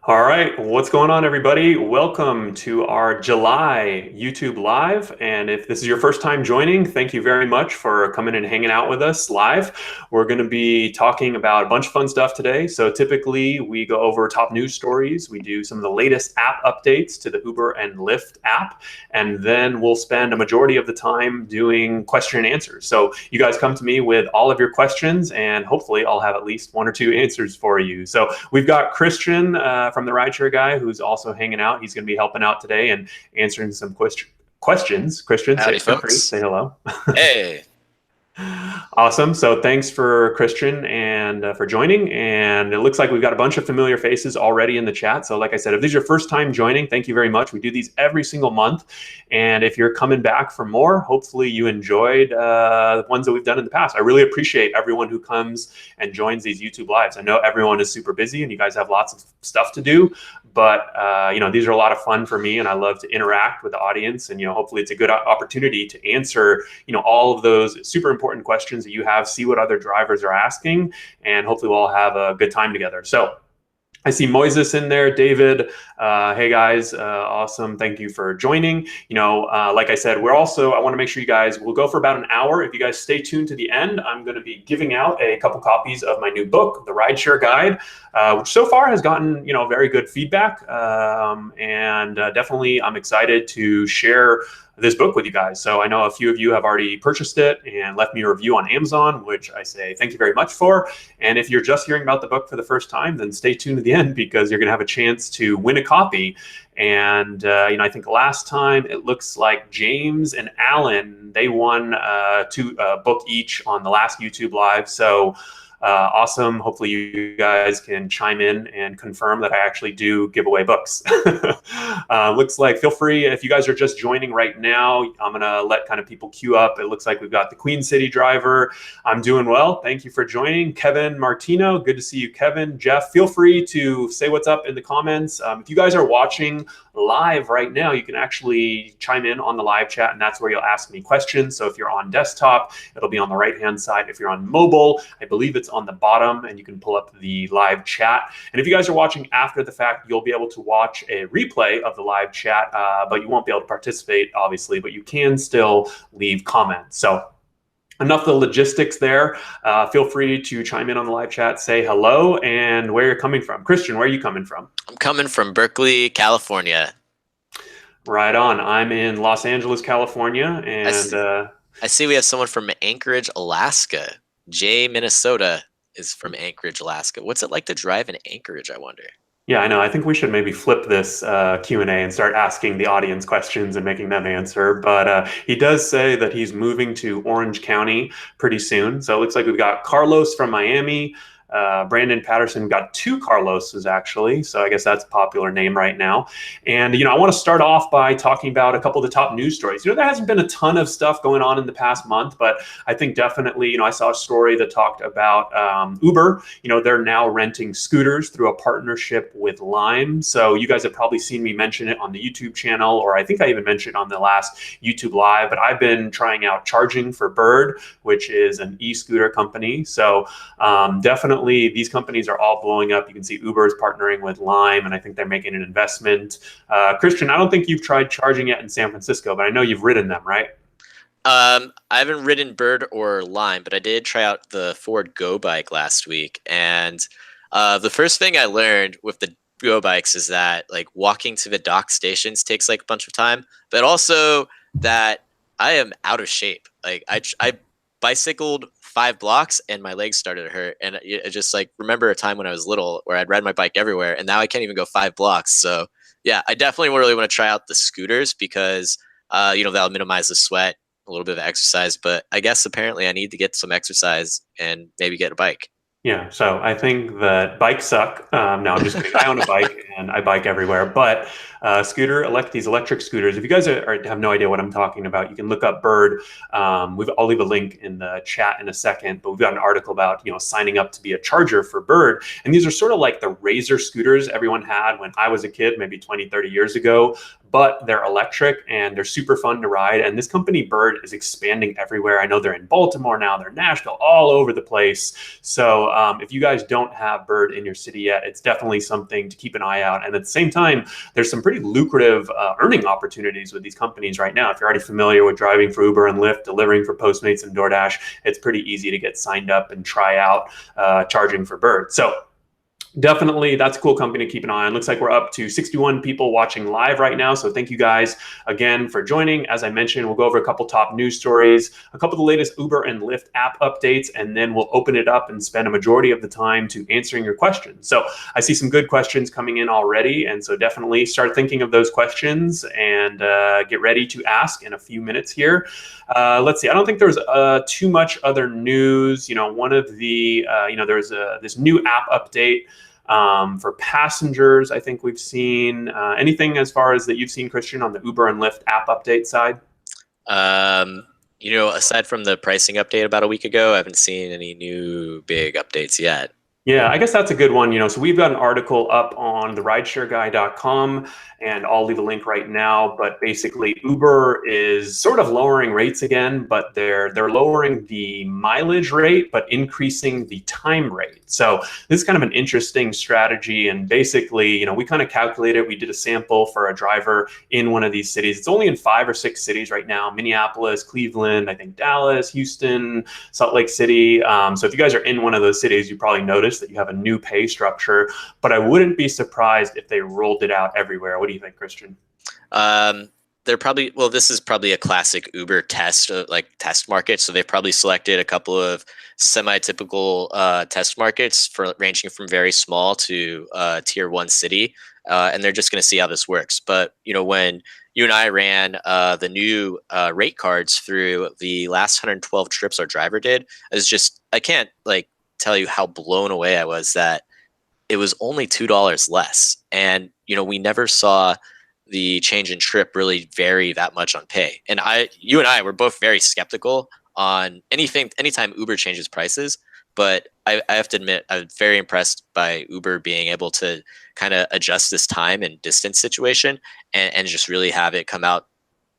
All right, what's going on, everybody? Welcome to our July YouTube Live. And if this is your first time joining, thank you very much for coming and hanging out with us live. We're going to be talking about a bunch of fun stuff today. So typically we go over top news stories. We do some of the latest app updates to the Uber and Lyft app. And then we'll spend a majority of the time doing question and answers. So you guys come to me with all of your questions, and hopefully I'll have at least one or two answers for you. So we've got Christian from the Rideshare guy who's also hanging out. He's going to be helping out today and answering some questions. Christian, Howdy, feel free, folks. say hello. Hey. Awesome. So thanks for Christian and for joining. And it looks like we've got a bunch of familiar faces already in the chat. So like I said, if this is your first time joining, thank you very much. We do these every single month. And if you're coming back for more, hopefully you enjoyed the ones that we've done in the past. I really appreciate everyone who comes and joins these YouTube Lives. I know everyone is super busy and you guys have lots of stuff to do, but these are a lot of fun for me, and I love to interact with the audience. And hopefully it's a good opportunity to answer all of those super important questions that you have, see what other drivers are asking, and hopefully we'll all have a good time together. So I see Moises in there, David. Hey guys, awesome. Thank you for joining. Like I said, I want to make sure you guys will go for about an hour. If you guys stay tuned to the end, I'm going to be giving out a couple copies of my new book, The Rideshare Guide, which so far has gotten, very good feedback. And definitely I'm excited to share this book with you guys. So I know a few of you have already purchased it and left me a review on Amazon, which I say thank you very much for. And if you're just hearing about the book for the first time, then stay tuned to the end, because you're going to have a chance to win a copy. And I think last time it looks like James and Alan, they won a book each on the last YouTube Live. So awesome. Hopefully you guys can chime in and confirm that I actually do give away books. Looks like, feel free, if you guys are just joining right now, I'm going to let kind of people queue up. It looks like we've got the Queen City driver. I'm doing well. Thank you for joining. Kevin Martino, good to see you, Kevin. Jeff, feel free to say what's up in the comments. If you guys are watching live right now, you can actually chime in on the live chat, and that's where you'll ask me questions. So if you're on desktop, it'll be on the right-hand side. If you're on mobile, I believe it's on the bottom, and you can pull up the live chat. And if you guys are watching after the fact, you'll be able to watch a replay of the live chat, but you won't be able to participate, obviously, but you can still leave comments. So enough of the logistics there. Feel free to chime in on the live chat, say hello, and where you're coming from. Christian, where are you coming from? I'm coming from Berkeley, California. Right on. I'm in Los Angeles, California, and I see we have someone from Anchorage, Alaska. Jay, Minnesota is from Anchorage, Alaska. What's it like to drive in Anchorage, I wonder? Yeah, I know. I think we should maybe flip this Q&A and start asking the audience questions and making them answer. But he does say that he's moving to Orange County pretty soon. So it looks like we've got Carlos from Miami. Brandon Patterson, got two Carloses actually, so I guess that's a popular name right now. And I want to start off by talking about a couple of the top news stories. There hasn't been a ton of stuff going on in the past month, but I think definitely, I saw a story that talked about Uber. They're now renting scooters through a partnership with Lime. So you guys have probably seen me mention it on the YouTube channel, or I think I even mentioned it on the last YouTube Live. But I've been trying out Charging for Bird, which is an e-scooter company. So definitely, these companies are all blowing up. You can see Uber is partnering with Lime, and I think they're making an investment. Christian, I don't think you've tried charging yet in San Francisco, but I know you've ridden them, right? I haven't ridden Bird or Lime, but I did try out the Ford Go bike last week. And the first thing I learned with the Go bikes is that walking to the dock stations takes a bunch of time, but also that I am out of shape. I bicycled 5 blocks and my legs started to hurt. And I just remember a time when I was little where I'd ride my bike everywhere, and now I can't even go 5 blocks. So yeah, I definitely really want to try out the scooters because, that'll minimize the sweat, a little bit of exercise, but I guess apparently I need to get some exercise and maybe get a bike. Yeah, so I think that bikes suck. No, I'm just kidding. I own a bike and I bike everywhere. But these electric scooters, if you guys have no idea what I'm talking about, you can look up Bird. I'll leave a link in the chat in a second, but we've got an article about signing up to be a charger for Bird. And these are sort of like the Razor scooters everyone had when I was a kid, maybe 20, 30 years ago. but they're electric and they're super fun to ride. And this company Bird is expanding everywhere. I know they're in Baltimore now, they're in Nashville, all over the place. So if you guys don't have Bird in your city yet, it's definitely something to keep an eye out. And at the same time, there's some pretty lucrative earning opportunities with these companies right now. If you're already familiar with driving for Uber and Lyft, delivering for Postmates and DoorDash, it's pretty easy to get signed up and try out charging for Bird. So definitely, that's a cool company to keep an eye on. Looks like we're up to 61 people watching live right now. So thank you guys again for joining. As I mentioned, we'll go over a couple top news stories, a couple of the latest Uber and Lyft app updates, and then we'll open it up and spend a majority of the time to answering your questions. So I see some good questions coming in already. And so definitely start thinking of those questions and get ready to ask in a few minutes here. Let's see. I don't think there's too much other news. One of the, there's this new app update for passengers. I think we've seen anything as far as that you've seen, Christian, on the Uber and Lyft app update side? Aside from the pricing update about a week ago, I haven't seen any new big updates yet. Yeah, I guess that's a good one. So we've got an article up on the rideshareguy.com, and I'll leave a link right now. But basically, Uber is sort of lowering rates again, but they're lowering the mileage rate, but increasing the time rate. So this is kind of an interesting strategy. And basically, we kind of calculated, we did a sample for a driver in one of these cities. It's only in 5 or 6 cities right now: Minneapolis, Cleveland, I think Dallas, Houston, Salt Lake City. So if you guys are in one of those cities, you probably noticed that you have a new pay structure, but I wouldn't be surprised if they rolled it out everywhere. What do you think, Christian? This is probably a classic Uber test, test market. So they've probably selected a couple of semi-typical test markets ranging from very small to tier 1 city. And they're just going to see how this works. But, when you and I ran the new rate cards through the last 112 trips our driver did, I can't tell you how blown away I was that it was only $2 less. And, we never saw the change in trip really vary that much on pay. And you and I were both very skeptical on anytime Uber changes prices. But I have to admit, I'm very impressed by Uber being able to kind of adjust this time and distance situation and just really have it come out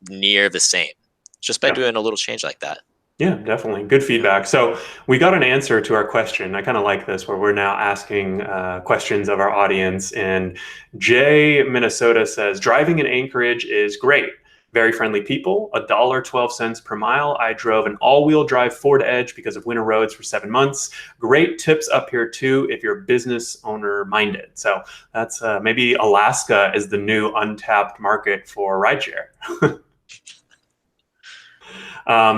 near the same just by doing a little change like that. Yeah, definitely. Good feedback. So we got an answer to our question. I kind of like this, where we're now asking questions of our audience. And Jay, Minnesota says, driving in Anchorage is great. Very friendly people, $1.12 per mile. I drove an all-wheel drive Ford Edge because of winter roads for 7 months. Great tips up here too if you're business owner minded. So that's maybe Alaska is the new untapped market for rideshare.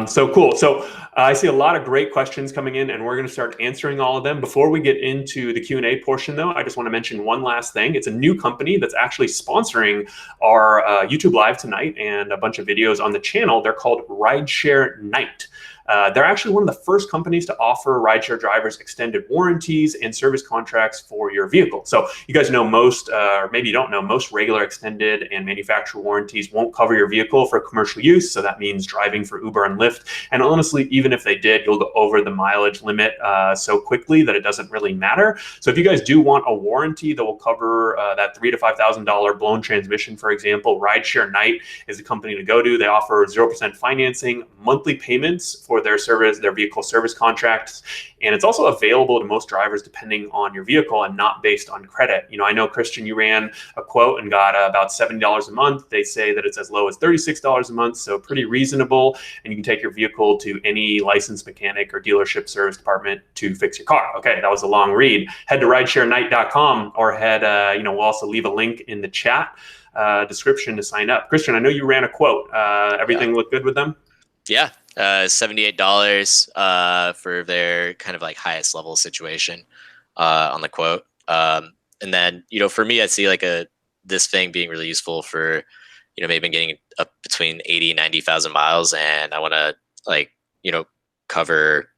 So cool. So I see a lot of great questions coming in, and we're going to start answering all of them. Before we get into the Q&A portion, though, I just want to mention one last thing. It's a new company that's actually sponsoring our YouTube Live tonight and a bunch of videos on the channel. They're called Rideshare Night. They're actually one of the first companies to offer rideshare drivers extended warranties and service contracts for your vehicle. So you guys know or maybe you don't know, most regular extended and manufacturer warranties won't cover your vehicle for commercial use. So that means driving for Uber and Lyft. And honestly, even if they did, you'll go over the mileage limit so quickly that it doesn't really matter. So if you guys do want a warranty that will cover that $3,000 to $5,000 blown transmission, for example, Rideshare Night is a company to go to. They offer 0% financing, monthly payments for their vehicle service contracts. And it's also available to most drivers depending on your vehicle and not based on credit. I know, Christian, you ran a quote and got about $70 a month. They say that it's as low as $36 a month, so pretty reasonable. And you can take your vehicle to any licensed mechanic or dealership service department to fix your car. Okay, that was a long read. Head to ridesharenight.com or we'll also leave a link in the chat description to sign up. Christian, I know you ran a quote. Everything looked good with them? Yeah. $78 for their kind of highest level situation on the quote. And then, for me, I see this thing being really useful for, maybe getting up between 80 and 90,000 miles. And I want to cover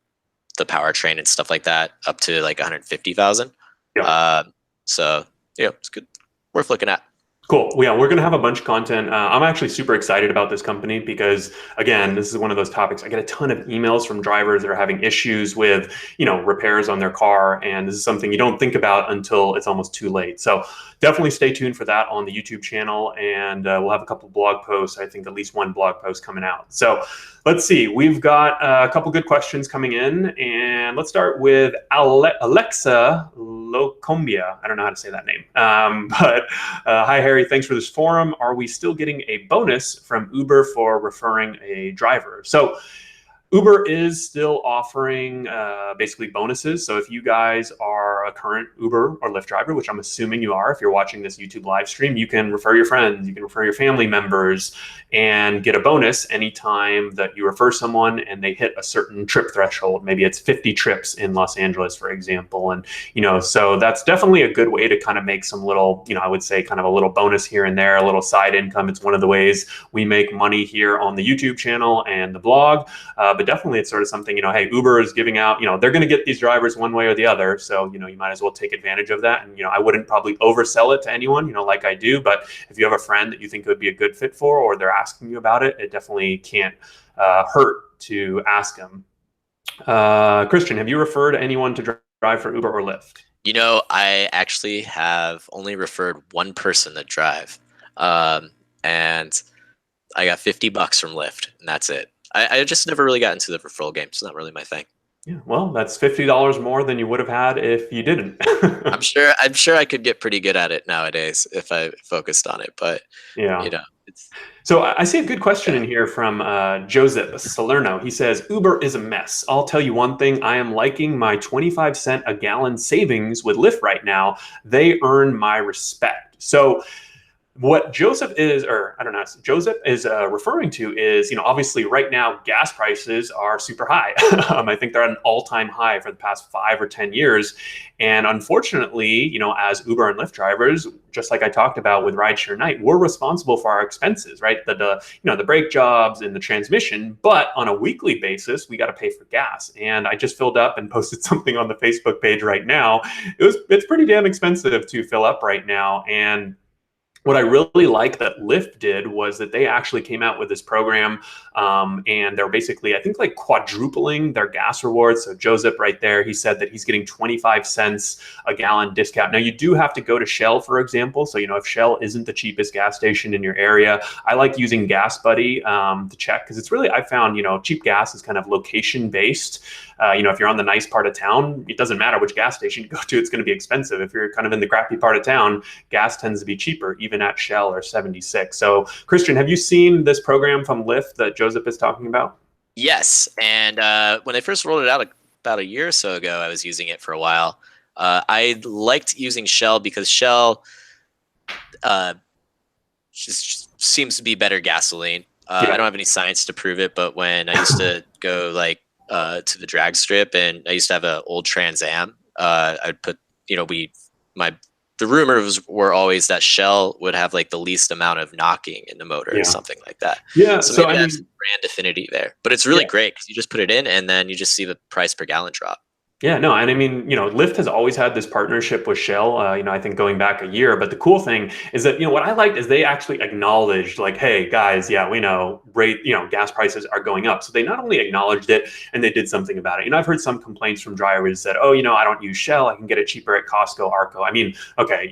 the powertrain and stuff like that up to 150,000. Yeah. So, it's good. Worth looking at. Cool. Well, yeah, we're going to have a bunch of content. I'm actually super excited about this company because, again, this is one of those topics. I get a ton of emails from drivers that are having issues with, repairs on their car, and this is something you don't think about until it's almost too late. So definitely stay tuned for that on the YouTube channel, and we'll have a couple of blog posts. I think at least one blog post coming out. So let's see. We've got a couple good questions coming in, and let's start with Alexa Locombia. I don't know how to say that name, but hi, Harry. Thanks for this forum. Are we still getting a bonus from Uber for referring a driver? So Uber is still offering basically bonuses. So if you guys are a current Uber or Lyft driver, which I'm assuming you are, if you're watching this YouTube live stream, you can refer your friends, you can refer your family members, and get a bonus anytime that you refer someone and they hit a certain trip threshold. Maybe it's 50 trips in Los Angeles, for example. And, so that's definitely a good way to kind of make some little, I would say kind of a little bonus here and there, a little side income. It's one of the ways we make money here on the YouTube channel and the blog. But definitely it's sort of something, hey, Uber is giving out, they're going to get these drivers one way or the other. So, you might as well take advantage of that. And, I wouldn't probably oversell it to anyone, like I do. But if you have a friend that you think it would be a good fit for, or they're asking you about it, it definitely can't hurt to ask them. Christian, have you referred anyone to drive for Uber or Lyft? I actually have only referred one person to drive. And I got $50 from Lyft, and that's it. I just never really got into the referral game. It's not really my thing. Yeah, well, that's $50 more than you would have had if you didn't. I'm sure I could get pretty good at it nowadays if I focused on it. But yeah, it's. So I see a good question in here from Joseph Salerno. He says, Uber is a mess. I'll tell you one thing. I am liking my 25 cents a gallon savings with Lyft right now. They earn my respect. So what Joseph is, or I don't know, Joseph is referring to is, obviously right now gas prices are super high. I think they're at an all-time high for the past 5 or 10 years. And unfortunately, as Uber and Lyft drivers, just like I talked about with Rideshare Night, we're responsible for our expenses, right? The brake jobs and the transmission, but on a weekly basis, we got to pay for gas. And I just filled up and posted something on the Facebook page right now. It's pretty damn expensive to fill up right now. And what I really like that Lyft did was that they actually came out with this program, and they're basically, I think, like quadrupling their gas rewards. So Joseph right there, he said that he's getting 25 cents a gallon discount. Now you do have to go to Shell, for example. So, if Shell isn't the cheapest gas station in your area, I like using Gas Buddy to check, because it's really, I found, cheap gas is kind of location based. If you're on the nice part of town, it doesn't matter which gas station you go to, it's going to be expensive. If you're kind of in the crappy part of town, gas tends to be cheaper, even at Shell or 76. So, Christian, have you seen this program from Lyft that Joseph is talking about? Yes, and when they first rolled it out about a year or so ago, I was using it for a while. I liked using Shell because Shell just seems to be better gasoline. I don't have any science to prove it, but when I used to go to the drag strip, and I used to have an old Trans Am, I'd put, the rumors were always that Shell would have the least amount of knocking in the motor or something like that. Yeah. So maybe that's brand affinity there, but it's really great because you just put it in and then you just see the price per gallon drop. Yeah, no, and I mean, Lyft has always had this partnership with Shell, I think going back a year. But the cool thing is that, what I liked is they actually acknowledged hey, guys, yeah, we know gas prices are going up. So they not only acknowledged it and they did something about it. I've heard some complaints from drivers that, I don't use Shell. I can get it cheaper at Costco, Arco. I mean, okay,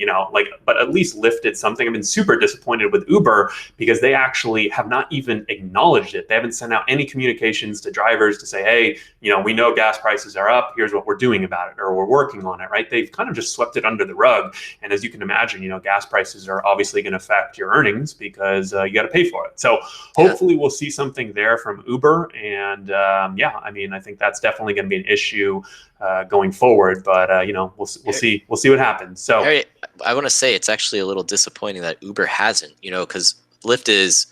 but at least Lyft did something. I've been super disappointed with Uber because they actually have not even acknowledged it. They haven't sent out any communications to drivers to say, hey, we know gas prices are up. Here's what we're doing about it, or we're working on it, right? They've kind of just swept it under the rug. And as you can imagine, gas prices are obviously going to affect your earnings because you got to pay for it. So hopefully we'll see something there from Uber. And I think that's definitely going to be an issue going forward. But we'll see what happens. So Harry, I want to say it's actually a little disappointing that Uber hasn't, because Lyft is.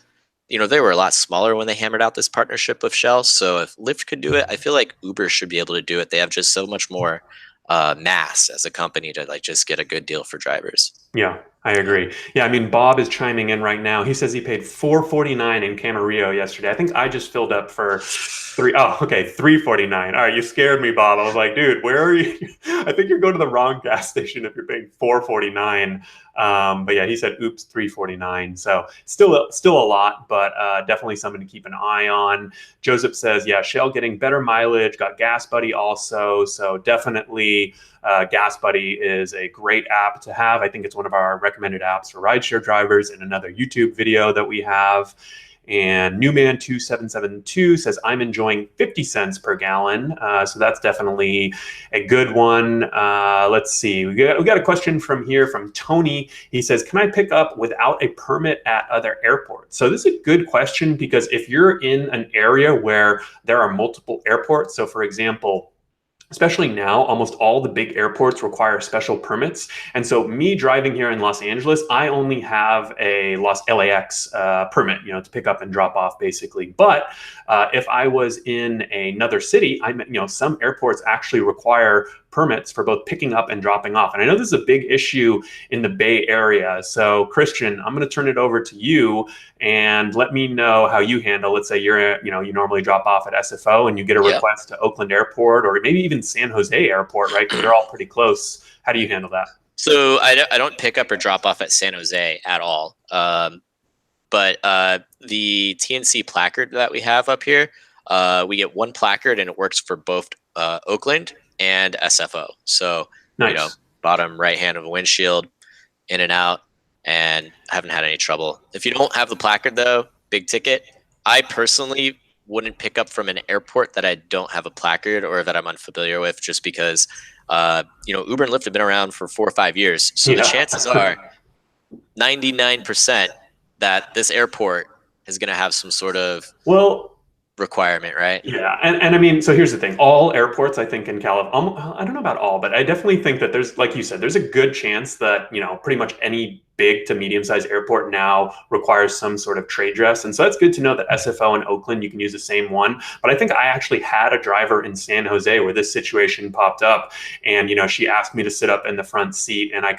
They were a lot smaller when they hammered out this partnership with Shell. So if Lyft could do it, I feel like Uber should be able to do it. They have just so much more mass as a company to just get a good deal for drivers. Yeah. I agree. Yeah, I mean, Bob is chiming in right now. He says he paid 449 in Camarillo yesterday. I think I just filled up for three. Oh, okay, 349. All right, you scared me, Bob. I was like, dude, where are you? I think you're going to the wrong gas station if you're paying 449. But yeah, he said, oops, 349. So still a lot, but definitely something to keep an eye on. Joseph says, yeah, Shell getting better mileage, got Gas Buddy also. So definitely Gas Buddy is a great app to have. I think it's one of our recommended apps for rideshare drivers in another YouTube video that we have. And Newman2772 says, I'm enjoying 50 cents per gallon. So that's definitely a good one. Let's see. We got a question from here from Tony. He says, can I pick up without a permit at other airports? So this is a good question because if you're in an area where there are multiple airports, so for example, especially now, almost all the big airports require special permits. And so me driving here in Los Angeles, I only have a LAX permit, to pick up and drop off basically. But if I was in another city, some airports actually require permits for both picking up and dropping off. And I know this is a big issue in the Bay Area. So Christian, I'm going to turn it over to you and let me know how you handle. Let's say you normally drop off at SFO and you get a request to Oakland Airport or maybe even San Jose Airport, right? Because they're all pretty close. How do you handle that? So I don't pick up or drop off at San Jose at all. But the TNC placard that we have up here, we get one placard and it works for both Oakland and SFO. So, nice. Bottom right hand of a windshield, in and out, and haven't had any trouble. If you don't have the placard though, big ticket. I personally wouldn't pick up from an airport that I don't have a placard or that I'm unfamiliar with, just because, Uber and Lyft have been around for 4 or 5 years. So the chances are 99% that this airport is going to have some sort of requirement, right? Yeah, and I mean, so here's the thing. All airports, I think, in California, I don't know about all, but I definitely think that there's, like you said, there's a good chance that, pretty much any big to medium-sized airport now requires some sort of trade dress. And so that's good to know that SFO and Oakland, you can use the same one. But I think I actually had a driver in San Jose where this situation popped up. And, she asked me to sit up in the front seat. And I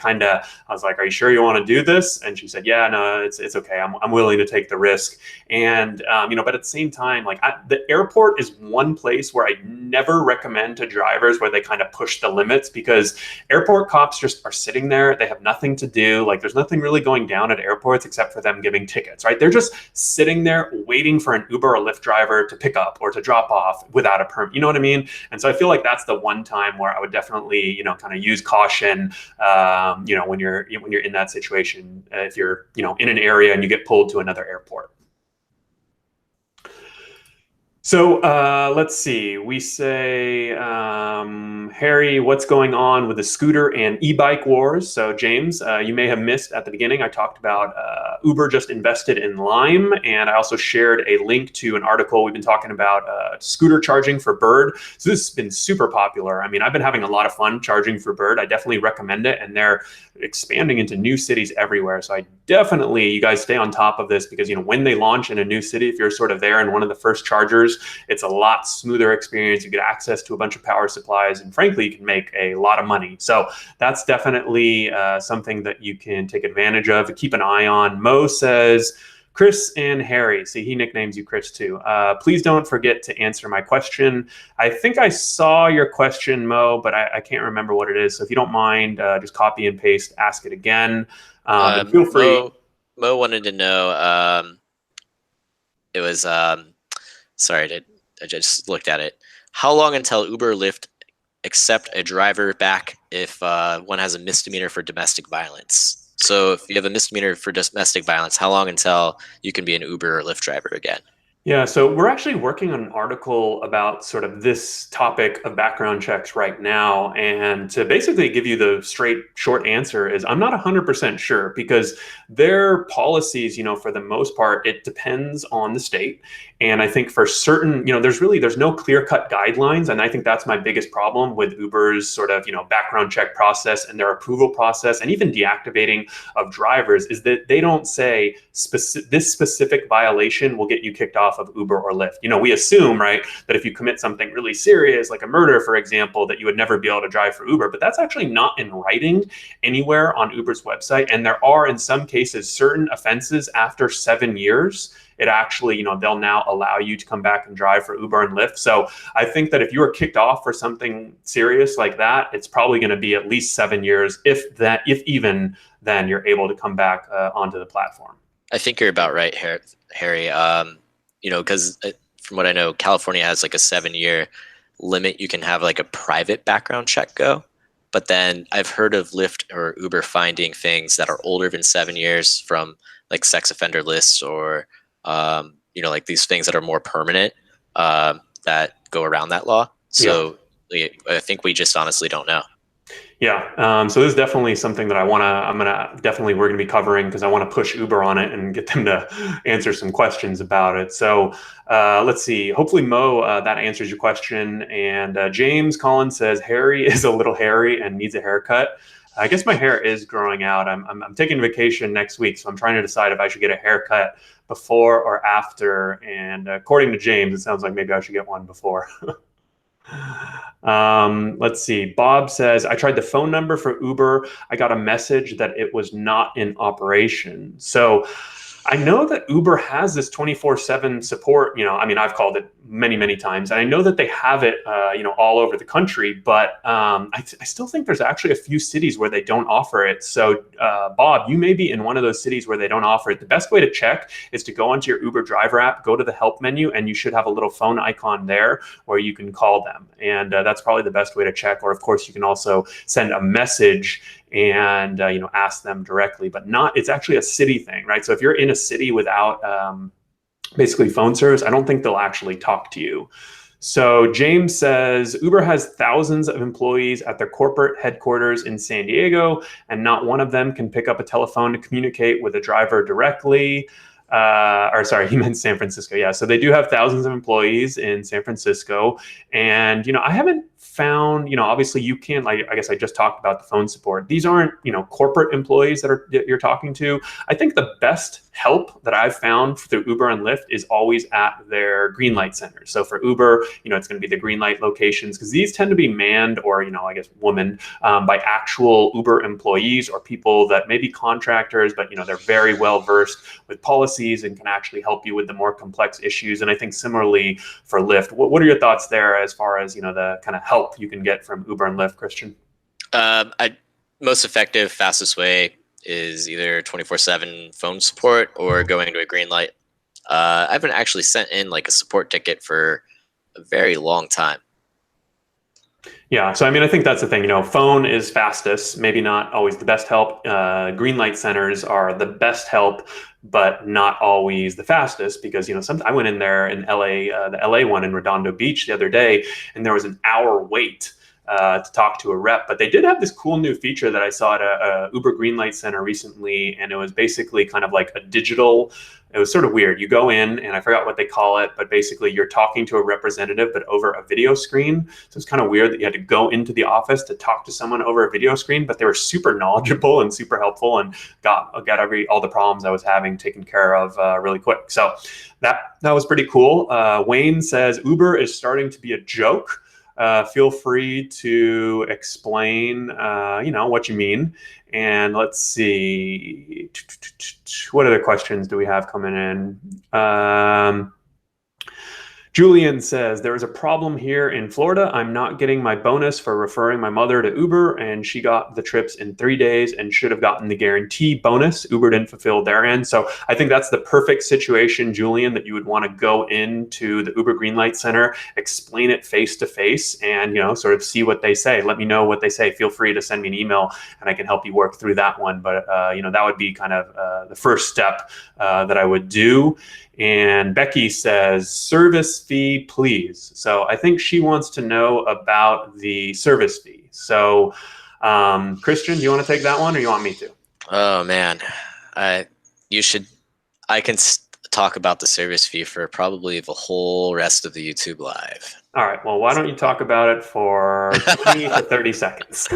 was like, are you sure you want to do this? And she said, yeah, no, it's okay. I'm willing to take the risk. And, but at the same time, the airport is one place where I never recommend to drivers where they kind of push the limits, because airport cops just are sitting there. They have nothing to do. There's nothing really going down at airports except for them giving tickets, right? They're just sitting there waiting for an Uber or Lyft driver to pick up or to drop off without a permit. You know what I mean? And so I feel like that's the one time where I would definitely, kind of use caution, when you're in that situation, if you're, in an area and you get pulled to another airport. So let's see. We say, Harry, what's going on with the scooter and e-bike wars? So James, you may have missed at the beginning, I talked about Uber just invested in Lime, and I also shared a link to an article we've been talking about scooter charging for Bird. So this has been super popular. I mean, I've been having a lot of fun charging for Bird. I definitely recommend it, and they're expanding into new cities everywhere. So you guys stay on top of this, because when they launch in a new city, if you're sort of there in one of the first chargers, it's a lot smoother experience. You get access to a bunch of power supplies, and frankly, you can make a lot of money. So that's definitely something that you can take advantage of, keep an eye on. Mo says, Chris and Harry, see, he nicknames you Chris too. Please don't forget to answer my question. I think I saw your question, Mo, but I can't remember what it is. So if you don't mind, just copy and paste, ask it again. Feel free. Mo wanted to know, it was, sorry, I just looked at it. How long until Uber or Lyft accept a driver back if one has a misdemeanor for domestic violence? So if you have a misdemeanor for domestic violence, how long until you can be an Uber or Lyft driver again? Yeah, so we're actually working on an article about sort of this topic of background checks right now. And to basically give you the straight short answer is I'm not 100% sure, because their policies, for the most part, it depends on the state. And I think for certain, there's no clear-cut guidelines. And I think that's my biggest problem with Uber's sort of, background check process and their approval process, and even deactivating of drivers, is that they don't say this specific violation will get you kicked off of Uber or Lyft. We assume, right, that if you commit something really serious, like a murder, for example, that you would never be able to drive for Uber. But that's actually not in writing anywhere on Uber's website. And there are, in some cases, certain offenses after 7 years, it actually, they'll now allow you to come back and drive for Uber and Lyft. So I think that if you were kicked off for something serious like that, it's probably going to be at least 7 years, if even then you're able to come back onto the platform. I think you're about right, Harry. Because from what I know, California has like a 7-year limit. You can have like a private background check go. But then I've heard of Lyft or Uber finding things that are older than 7 years from like sex offender lists or, like these things that are more permanent that go around that law. So yeah. I think we just honestly don't know. Yeah. So this is definitely something that we're going to be covering, because I want to push Uber on it and get them to answer some questions about it. So let's see. Hopefully, Mo, that answers your question. And James Collins says, Harry is a little hairy and needs a haircut. I guess my hair is growing out. I'm taking vacation next week, so I'm trying to decide if I should get a haircut before or after. And according to James, it sounds like maybe I should get one before. Let's see. Bob says, I tried the phone number for Uber. I got a message that it was not in operation. So I know that Uber has this 24/7 support. I've called it many, many times, and I know that they have it, all over the country. But I still think there's actually a few cities where they don't offer it. So, Bob, you may be in one of those cities where they don't offer it. The best way to check is to go onto your Uber driver app, go to the help menu, and you should have a little phone icon there where you can call them. And that's probably the best way to check. Or, of course, you can also send a message and ask them directly, but it's actually a city thing, right? So if you're in a city without basically phone service, I don't think they'll actually talk to you. So James says, Uber has thousands of employees at their corporate headquarters in San Diego, and not one of them can pick up a telephone to communicate with a driver directly. He meant San Francisco. Yeah. So they do have thousands of employees in San Francisco. And, I haven't found, obviously you can't, like, I guess I just talked about the phone support. These aren't, corporate employees that you're talking to. I think the best help that I've found through Uber and Lyft is always at their green light centers. So for Uber, it's going to be the green light locations, because these tend to be manned, or, I guess women, by actual Uber employees or people that may be contractors, but, they're very well versed with policies and can actually help you with the more complex issues. And I think similarly for Lyft, what are your thoughts there as far as, the kind of help you can get from Uber and Lyft, Christian? Most effective, fastest way is either 24/7 phone support or going to a green light. I haven't actually sent in like a support ticket for a very long time. Yeah, so I think that's the thing. Phone is fastest, maybe not always the best help. Green light centers are the best help, but not always the fastest, because I went in there in LA, the LA one in Redondo Beach the other day, and there was an hour wait to talk to a rep. But they did have this cool new feature that I saw at a Uber Greenlight Center recently, and it was basically kind of like a digital. It was sort of weird. You go in, and I forgot what they call it, but basically you're talking to a representative, but over a video screen. So it's kind of weird that you had to go into the office to talk to someone over a video screen, but they were super knowledgeable and super helpful, and got all the problems I was having taken care of really quick. So that was pretty cool. Wayne says, Uber is starting to be a joke. Feel free to explain, what you mean. And let's see, what other questions do we have coming in? Julian says, there is a problem here in Florida. I'm not getting my bonus for referring my mother to Uber, and she got the trips in 3 days and should have gotten the guarantee bonus. Uber didn't fulfill their end. So I think that's the perfect situation, Julian, that you would want to go into the Uber Greenlight Center, explain it face to face, and sort of see what they say. Let me know what they say. Feel free to send me an email, and I can help you work through that one. But that would be kind of the first step that I would do. And Becky says, service fee, please. So I think she wants to know about the service fee. So Christian, do you want to take that one, or you want me to? Oh man, I can talk about the service fee for probably the whole rest of the YouTube live. All right. Well, why don't you talk about it for 20 to 30 seconds?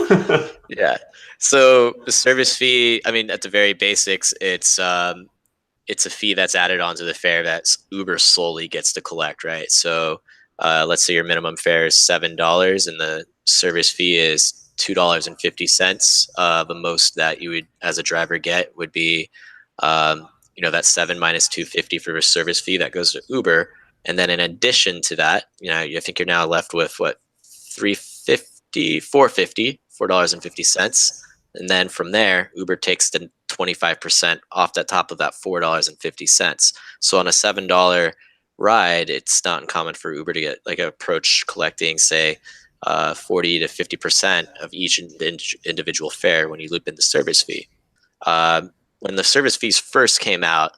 Yeah. So the service fee, I mean, at the very basics, it's a fee that's added onto the fare that Uber solely gets to collect, right? So let's say your minimum fare is $7 and the service fee is $2.50. The most that you would, as a driver, get would be, that 7 minus 250 for a service fee that goes to Uber. And then in addition to that, I think you're now left with what, 350, 450, $4.50. And then from there, Uber takes the 25% off the top of that $4.50. So on a $7 ride, it's not uncommon for Uber to get like approach collecting, say, 40 to 50% of each individual fare when you loop in the service fee. When the service fees first came out,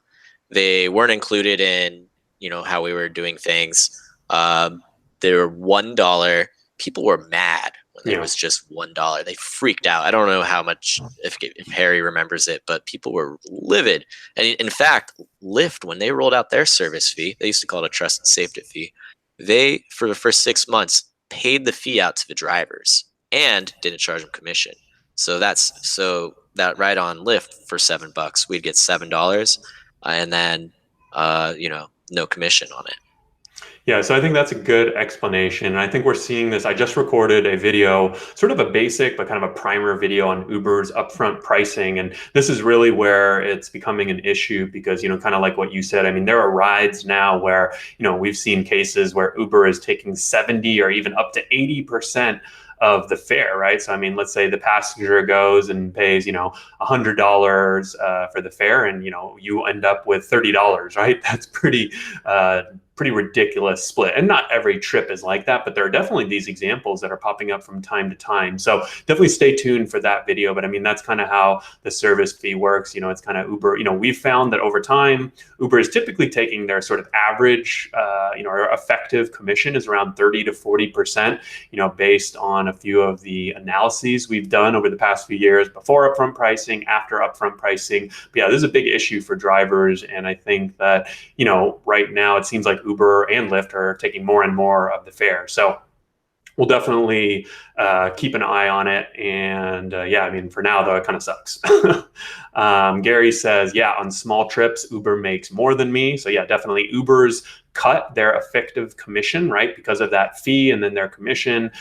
they weren't included in how we were doing things. They were $1. People were mad when there was just $1. They freaked out. I don't know how much, if Harry remembers it, but people were livid. And in fact, Lyft, when they rolled out their service fee, they used to call it a trust and safety fee. They, for the first 6 months, paid the fee out to the drivers and didn't charge them commission. So that ride on Lyft for $7, we'd get $7, and then no commission on it. Yeah, so I think that's a good explanation. And I think we're seeing this. I just recorded a video, sort of a basic, but kind of a primer video on Uber's upfront pricing. And this is really where it's becoming an issue because, kind of like what you said, I mean, there are rides now where, we've seen cases where Uber is taking 70 or even up to 80% of the fare, right? So, I mean, let's say the passenger goes and pays, $100 for the fare and, you end up with $30, right? That's pretty ridiculous split. And not every trip is like that, but there are definitely these examples that are popping up from time to time. So definitely stay tuned for that video. But I mean, that's kind of how the service fee works. It's kind of Uber, we've found that over time, Uber is typically taking their sort of average, or effective commission is around 30 to 40%, based on a few of the analyses we've done over the past few years before upfront pricing, after upfront pricing. But yeah, this is a big issue for drivers. And I think that, right now it seems like Uber and Lyft are taking more and more of the fare. So we'll definitely keep an eye on it. And I mean, for now, though, it kind of sucks. Gary says, yeah, on small trips, Uber makes more than me. So yeah, definitely Uber's cut their effective commission, right? Because of that fee, and then their commission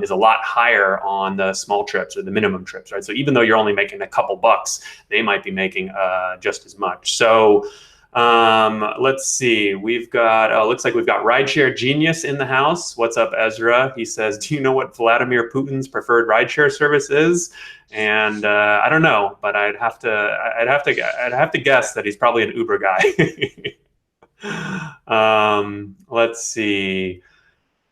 is a lot higher on the small trips or the minimum trips, right? So even though you're only making a couple bucks, they might be making just as much. So let's see. We've got, looks like we've got Rideshare Genius in the house. What's up, Ezra? He says, do you know what Vladimir Putin's preferred rideshare service is? And I don't know, but I'd have to guess that he's probably an Uber guy. Let's see.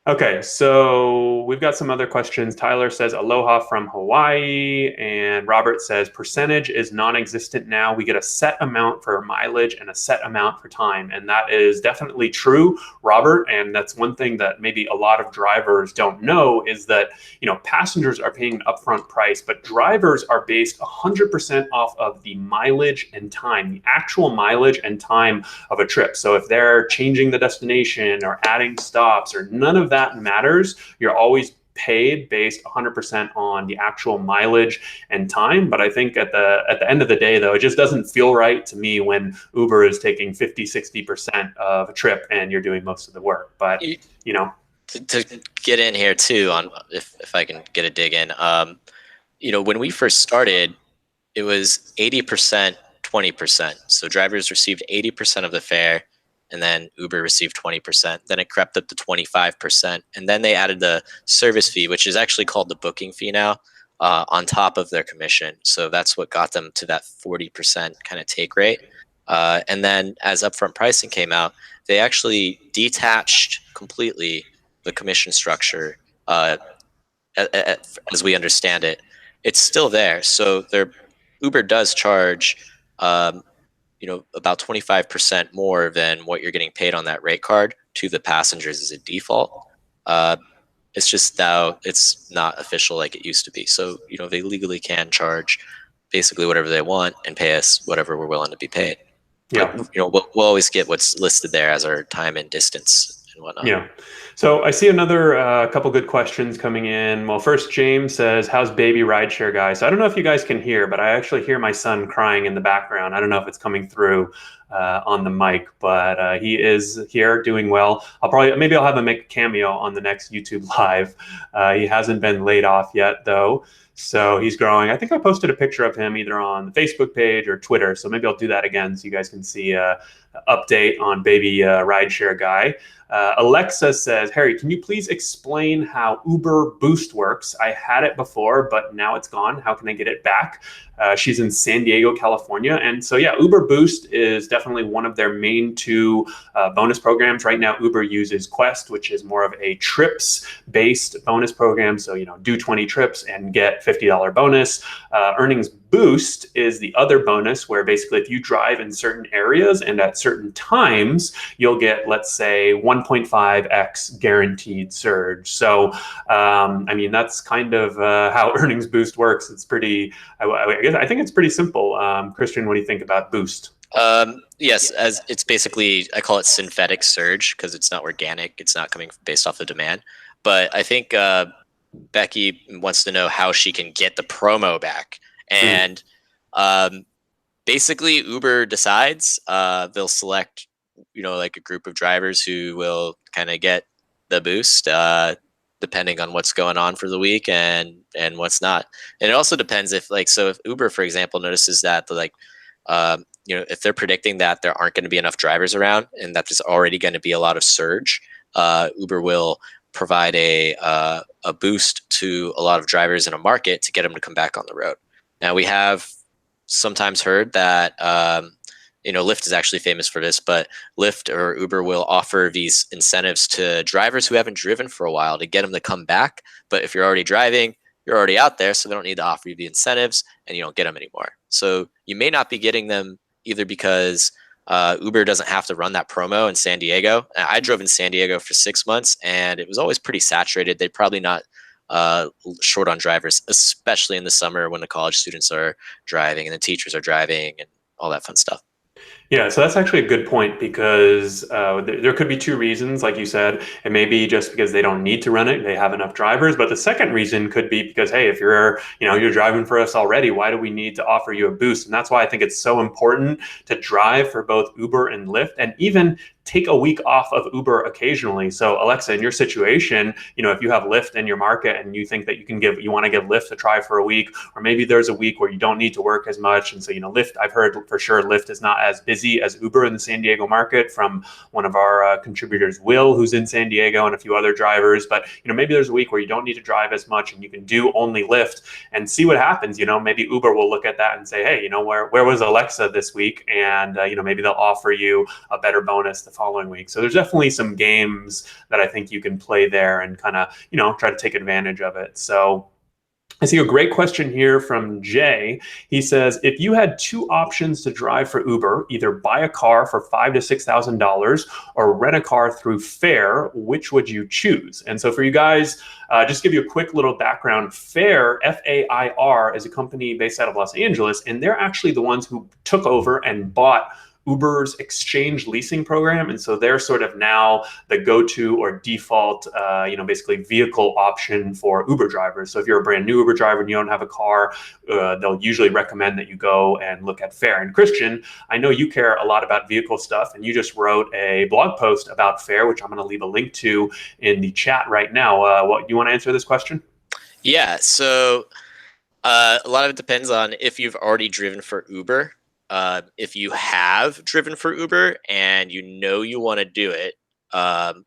Okay, so we've got some other questions. Tyler says, aloha from Hawaii. And Robert says, percentage is non-existent now. We get a set amount for mileage and a set amount for time. And that is definitely true, Robert. And that's one thing that maybe a lot of drivers don't know is that, passengers are paying an upfront price, but drivers are based 100% off of the mileage and time, the actual mileage and time of a trip. So if they're changing the destination or adding stops or none of that matters, you're always paid based 100% on the actual mileage and time. But I think at the end of the day, though, it just doesn't feel right to me when Uber is taking 50-60% of a trip and you're doing most of the work. But to get in here too, on if I can get a dig in, when we first started, it was 80%, 20%. So drivers received 80% of the fare, and then Uber received 20%. Then it crept up to 25%. And then they added the service fee, which is actually called the booking fee now, on top of their commission. So that's what got them to that 40% kind of take rate. And then as upfront pricing came out, they actually detached completely the commission structure as we understand it. It's still there. So Uber does charge about 25% more than what you're getting paid on that rate card to the passengers as a default. It's just now it's not official like it used to be. So, they legally can charge basically whatever they want and pay us whatever we're willing to be paid. But Yeah. we'll always get what's listed there as our time and distance and whatnot. Yeah. So I see another couple good questions coming in. Well, first, James says, "How's baby rideshare guy?" So I don't know if you guys can hear, but I actually hear my son crying in the background. I don't know if it's coming through on the mic, but he is here doing well. Maybe I'll have him make a cameo on the next YouTube live. He hasn't been laid off yet, though. So he's growing. I think I posted a picture of him either on the Facebook page or Twitter. So maybe I'll do that again so you guys can see an update on baby rideshare guy. Alexa says, "Harry, can you please explain how Uber Boost works? I had it before, but now it's gone. How can I get it back?" She's in San Diego, California. And so, yeah, Uber Boost is definitely one of their main two bonus programs. Right now, Uber uses Quest, which is more of a trips-based bonus program. So, do 20 trips and get $50 bonus. Earnings Boost is the other bonus where basically if you drive in certain areas and at certain times, you'll get, let's say, 1.5x guaranteed surge. So, that's kind of how Earnings Boost works. It's pretty, I think it's pretty simple. Christian, what do you think about Boost? Yes, as it's basically, I call it synthetic surge because it's not organic. It's not coming based off the demand. But I think Becky wants to know how she can get the promo back. And basically, Uber decides they'll select, like a group of drivers who will kind of get the boost, depending on what's going on for the week and what's not. And it also depends if Uber, for example, notices that if they're predicting that there aren't going to be enough drivers around and that there's already going to be a lot of surge, Uber will provide a boost to a lot of drivers in a market to get them to come back on the road. Now, we have sometimes heard that, Lyft is actually famous for this, but Lyft or Uber will offer these incentives to drivers who haven't driven for a while to get them to come back. But if you're already driving, you're already out there, so they don't need to offer you the incentives and you don't get them anymore. So you may not be getting them either because Uber doesn't have to run that promo in San Diego. I drove in San Diego for 6 months and it was always pretty saturated. They're probably not short on drivers, especially in the summer when the college students are driving and the teachers are driving and all that fun stuff. Yeah, so that's actually a good point because there could be two reasons, like you said. It may be just because they don't need to run it; they have enough drivers. But the second reason could be because, hey, if you're driving for us already, why do we need to offer you a boost? And that's why I think it's so important to drive for both Uber and Lyft, and even take a week off of Uber occasionally. So Alexa, in your situation, if you have Lyft in your market and you think that you want to give Lyft a try for a week, or maybe there's a week where you don't need to work as much. And so, Lyft, I've heard for sure Lyft is not as busy as Uber in the San Diego market from one of our contributors, Will, who's in San Diego, and a few other drivers. But, maybe there's a week where you don't need to drive as much and you can do only Lyft and see what happens. Maybe Uber will look at that and say, hey, where was Alexa this week? And, maybe they'll offer you a better bonus the following week. So there's definitely some games that I think you can play there and kind of, try to take advantage of it. So I see a great question here from Jay. He says, if you had two options to drive for Uber, either buy a car for $5,000 to $6,000 or rent a car through Fair, which would you choose? And so for you guys, just give you a quick little background. Fair, Fair, is a company based out of Los Angeles, and they're actually the ones who took over and bought Uber's exchange leasing program. And so they're sort of now the go-to or default, basically vehicle option for Uber drivers. So if you're a brand new Uber driver and you don't have a car, they'll usually recommend that you go and look at Fair. And Christian, I know you care a lot about vehicle stuff, and you just wrote a blog post about Fair, which I'm going to leave a link to in the chat right now. What you want to answer this question? Yeah, so a lot of it depends on if you've already driven for Uber. If you have driven for Uber and you want to do it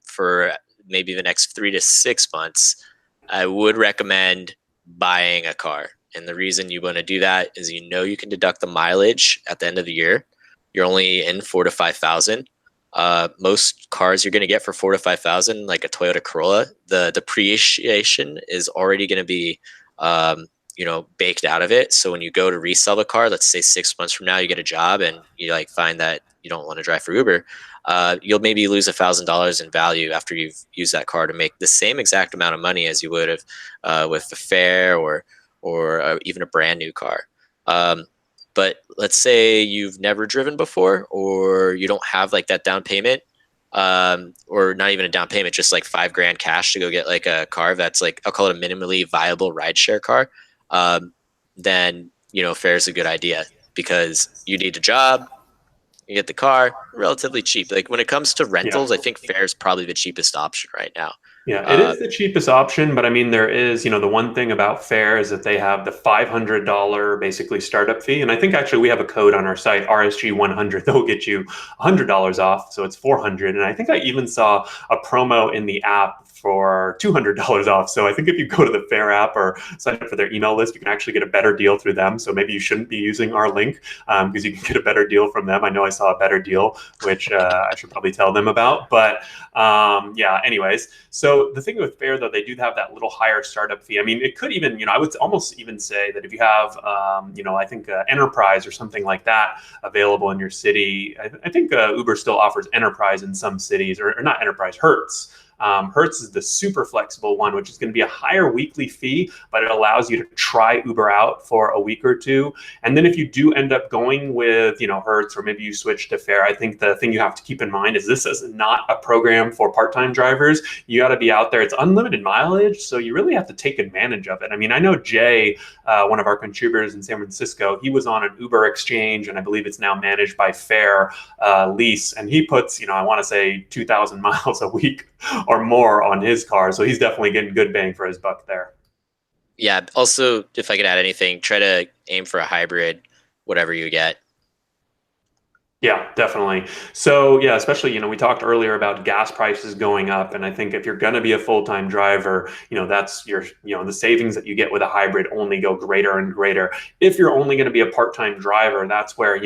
for maybe the next 3 to 6 months, I would recommend buying a car. And the reason you want to do that is you can deduct the mileage at the end of the year. You're only in 4,000 to 5,000. Most cars you're going to get for 4,000 to 5,000, like a Toyota Corolla, the depreciation is already going to be baked out of it. So when you go to resell the car, let's say 6 months from now, you get a job and you find that you don't want to drive for Uber, you'll maybe lose $1,000 in value after you've used that car to make the same exact amount of money as you would have with the Fair or even a brand new car. But let's say you've never driven before, or you don't have like that down payment, or not even a down payment, just like $5,000 cash to go get like a car that's like, I'll call it a minimally viable rideshare car. Then, fare is a good idea because you need a job, you get the car relatively cheap. Like when it comes to Yeah. rentals, I think fare is probably the cheapest option right now. Yeah, it Uh, is the cheapest option, but I mean, there is, the one thing about Fair is that they have the $500 basically startup fee. And I think actually we have a code on our site, RSG100, that will get you $100 off. So it's 400. And I think I even saw a promo in the app for $200 off. So I think if you go to the Fair app or sign up for their email list, you can actually get a better deal through them. So maybe you shouldn't be using our link because you can get a better deal from them. I know I saw a better deal, which I should probably tell them about. But yeah, anyways. So the thing with Fair, though, they do have that little higher startup fee. I mean, it could even, I would almost even say that if you have, I think Enterprise or something like that available in your city, I think Uber still offers Enterprise in some cities, or not Enterprise, Hertz. Hertz is the super flexible one, which is going to be a higher weekly fee, but it allows you to try Uber out for a week or two. And then if you do end up going with, Hertz, or maybe you switch to Fare, I think the thing you have to keep in mind is this is not a program for part-time drivers. You got to be out there. It's unlimited mileage, so you really have to take advantage of it. I mean, I know Jay, one of our contributors in San Francisco, he was on an Uber exchange, and I believe it's now managed by Fare lease, and he puts, I want to say 2,000 miles a week or more on his car. So he's definitely getting good bang for his buck there. yeah. Also, if I could add anything, try to aim for a hybrid, whatever you get. Yeah, definitely. So yeah, especially, we talked earlier about gas prices going up. And I think if you're going to be a full-time driver, that's your, the savings that you get with a hybrid only go greater and greater. If you're only going to be a part-time driver, that's where,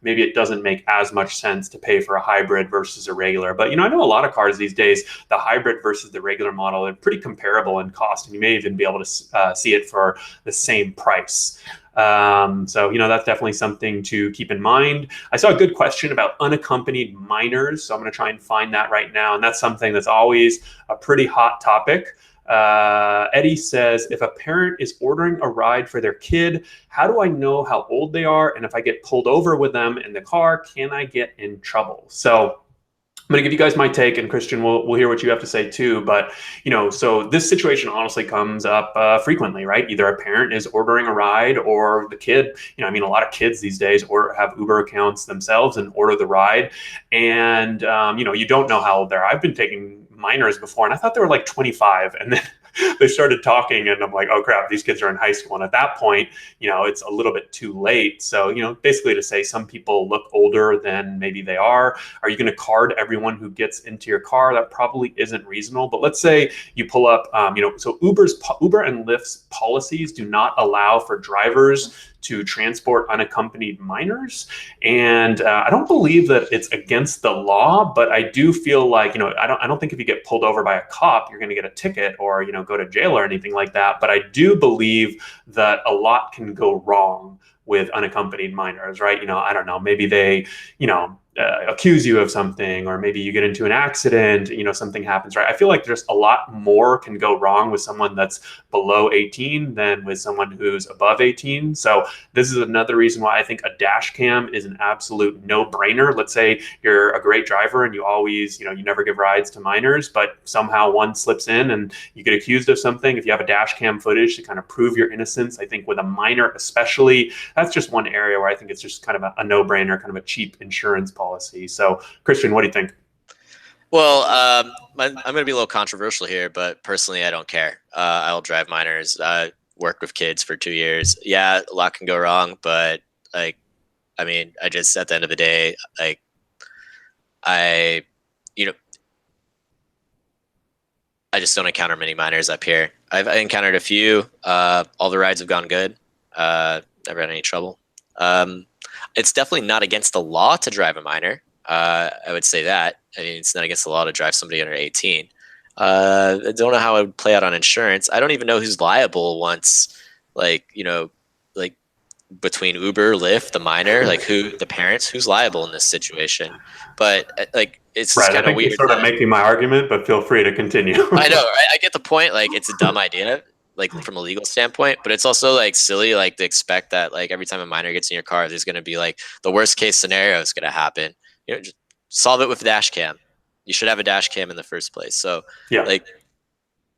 maybe it doesn't make as much sense to pay for a hybrid versus a regular. But, I know a lot of cars these days, the hybrid versus the regular model are pretty comparable in cost. And you may even be able to see it for the same price. So, that's definitely something to keep in mind. I saw a good question about unaccompanied minors. So I'm going to try and find that right now. And that's something that's always a pretty hot topic. Eddie says, if a parent is ordering a ride for their kid, how do I know how old they are? And if I get pulled over with them in the car, can I get in trouble? So I'm going to give you guys my take, and Christian, we'll hear what you have to say too. But, so this situation honestly comes up frequently, right? Either a parent is ordering a ride or the kid, I mean, a lot of kids these days have Uber accounts themselves and order the ride. And, you don't know how old they are. I've been taking minors before, and I thought they were like 25. And then they started talking, and I'm like, oh crap, these kids are in high school. And at that point, it's a little bit too late. So, basically to say some people look older than maybe they are. Are you going to card everyone who gets into your car? That probably isn't reasonable. But let's say you pull up, so Uber and Lyft's policies do not allow for drivers to transport unaccompanied minors. And I don't believe that it's against the law, but I do feel like, I don't think if you get pulled over by a cop, you're going to get a ticket or, go to jail or anything like that. But I do believe that a lot can go wrong with unaccompanied minors, right? I don't know, maybe they, accuse you of something, or maybe you get into an accident, something happens, right? I feel like there's a lot more can go wrong with someone that's below 18 than with someone who's above 18. So this is another reason why I think a dash cam is an absolute no-brainer. Let's say you're a great driver and you always, you never give rides to minors, but somehow one slips in and you get accused of something. If you have a dash cam footage to kind of prove your innocence, I think with a minor especially, that's just one area where I think it's just kind of a no-brainer, kind of a cheap insurance policy. So, Christian, what do you think? Well, I'm going to be a little controversial here, but personally, I don't care. I'll drive minors. I work with kids for 2 years. Yeah, a lot can go wrong, but I just at the end of the day, I, I just don't encounter many minors up here. I've encountered a few. All the rides have gone good. Never had any trouble. It's definitely not against the law to drive a minor. I would say that. I mean, it's not against the law to drive somebody under 18. I don't know how it would play out on insurance. I don't even know who's liable once, like between Uber, Lyft, the minor, the parents, who's liable in this situation. But it's Right. I kind of think you're weird. sort of making my argument, but feel free to continue. I know. I get the point. Like, it's a dumb idea. like from a legal standpoint, but it's also like silly, like to expect that like every time a minor gets in your car, there's going to be like the worst case scenario is going to happen. You know, just solve it with a dash cam. You should have a dash cam in the first place. So Yeah. like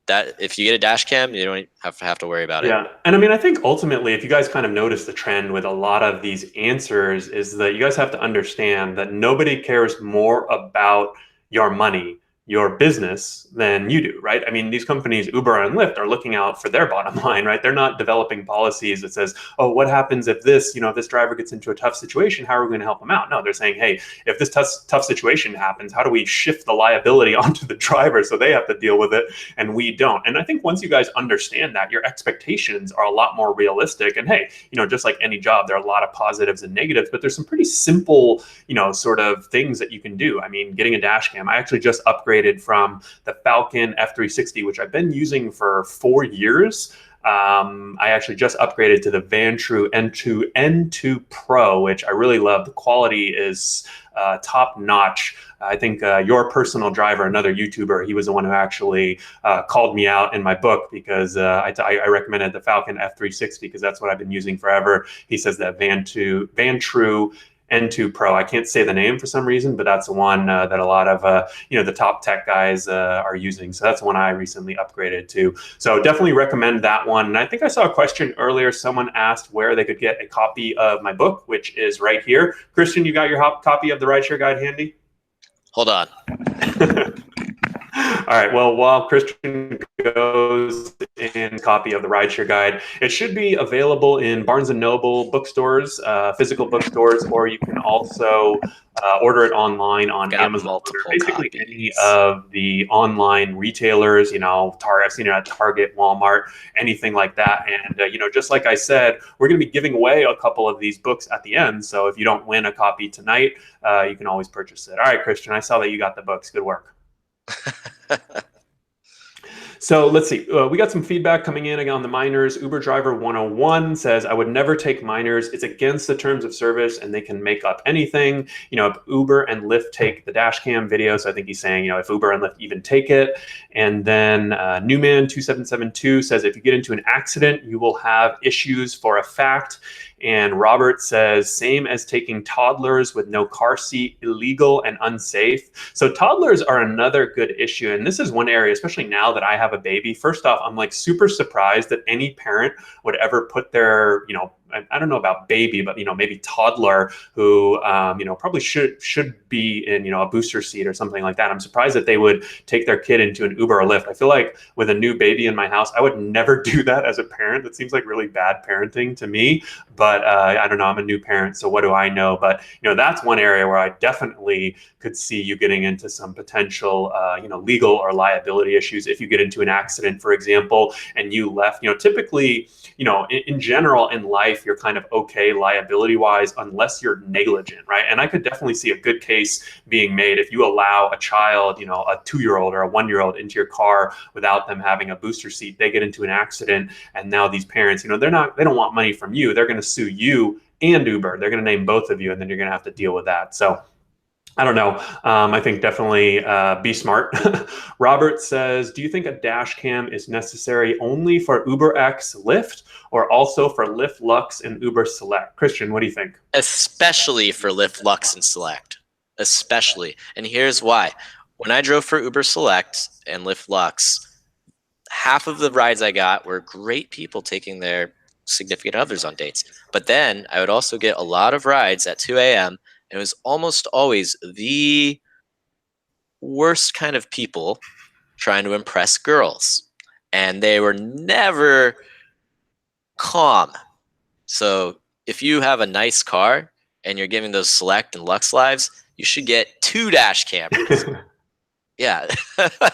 that, if you get a dash cam, you don't have to worry about it. Yeah. And I mean, I think ultimately, if you guys kind of notice the trend with a lot of these answers, is that you guys have to understand that nobody cares more about your money, your business than you do, right? I mean, these companies, Uber and Lyft, are looking out for their bottom line, right? They're not developing policies that says, oh, what happens if this, if this driver gets into a tough situation, how are we going to help them out? No, they're saying, hey, if this tough situation happens, how do we shift the liability onto the driver so they have to deal with it and we don't? And I think once you guys understand that, your expectations are a lot more realistic. And hey, just like any job, there are a lot of positives and negatives, but there's some pretty simple, sort of things that you can do. I mean, getting a dash cam, I actually just upgraded from the Falcon F360, which I've been using for 4 years. I actually just upgraded to the Vantrue N2 Pro, which I really love. The quality is top notch. I think your personal driver, another YouTuber, he was the one who actually called me out in my book because I recommended the Falcon F360 because that's what I've been using forever. He says that Vantrue N2 Pro. I can't say the name for some reason, but that's the one that a lot of the top tech guys are using. So that's one I recently upgraded to. So definitely recommend that one. And I think I saw a question earlier. Someone asked where they could get a copy of my book, which is right here. Christian, you got your copy of the Rideshare Guide handy? Hold on. All right. Well, while Christian goes in copy of the Rideshare Guide, it should be available in Barnes and Noble bookstores, physical bookstores, or you can also order it online on Got Amazon. multiple Basically, copies. any of the online retailers, I've seen it at Target, Walmart, anything like that. And just like I said, we're going to be giving away a couple of these books at the end. So if you don't win a copy tonight, you can always purchase it. All right, Christian, I saw that you got the books. Good work. So let's see. We got some feedback coming in again on the minors. Uber Driver 101 says, I would never take minors. It's against the terms of service and they can make up anything. If Uber and Lyft take the dash cam video. So I think he's saying, if Uber and Lyft even take it. And then Newman2772 says, if you get into an accident, you will have issues for a fact. And Robert says, same as taking toddlers with no car seat, illegal and unsafe. So toddlers are another good issue. And this is one area, especially now that I have a baby. First off, I'm like super surprised that any parent would ever put their, I don't know about baby, but maybe toddler who probably should be in a booster seat or something like that. I'm surprised that they would take their kid into an Uber or Lyft. I feel like with a new baby in my house, I would never do that as a parent. That seems like really bad parenting to me. But I don't know. I'm a new parent, so what do I know? But that's one area where I definitely could see you getting into some potential legal or liability issues if you get into an accident, for example, and you left. Typically, in general in life, you're kind of okay liability wise unless you're negligent, right? And I could definitely see a good case being made if you allow a child, a 2-year-old or a 1-year-old into your car without them having a booster seat. They get into an accident, and now these parents, they don't want money from you. They're going to sue you and Uber. They're going to name both of you, and then you're going to have to deal with that. So I don't know. I think definitely be smart. Robert says, do you think a dash cam is necessary only for UberX Lyft or also for Lyft Lux and Uber Select? Christian, what do you think? Especially for Lyft Lux and Select. Especially. And here's why. When I drove for Uber Select and Lyft Lux, half of the rides I got were great people taking their significant others on dates. But then I would also get a lot of rides at 2 a.m. It was almost always the worst kind of people trying to impress girls. And they were never calm. So if you have a nice car and you're giving those Select and Lux lives, you should get 2 dash cameras. Yeah,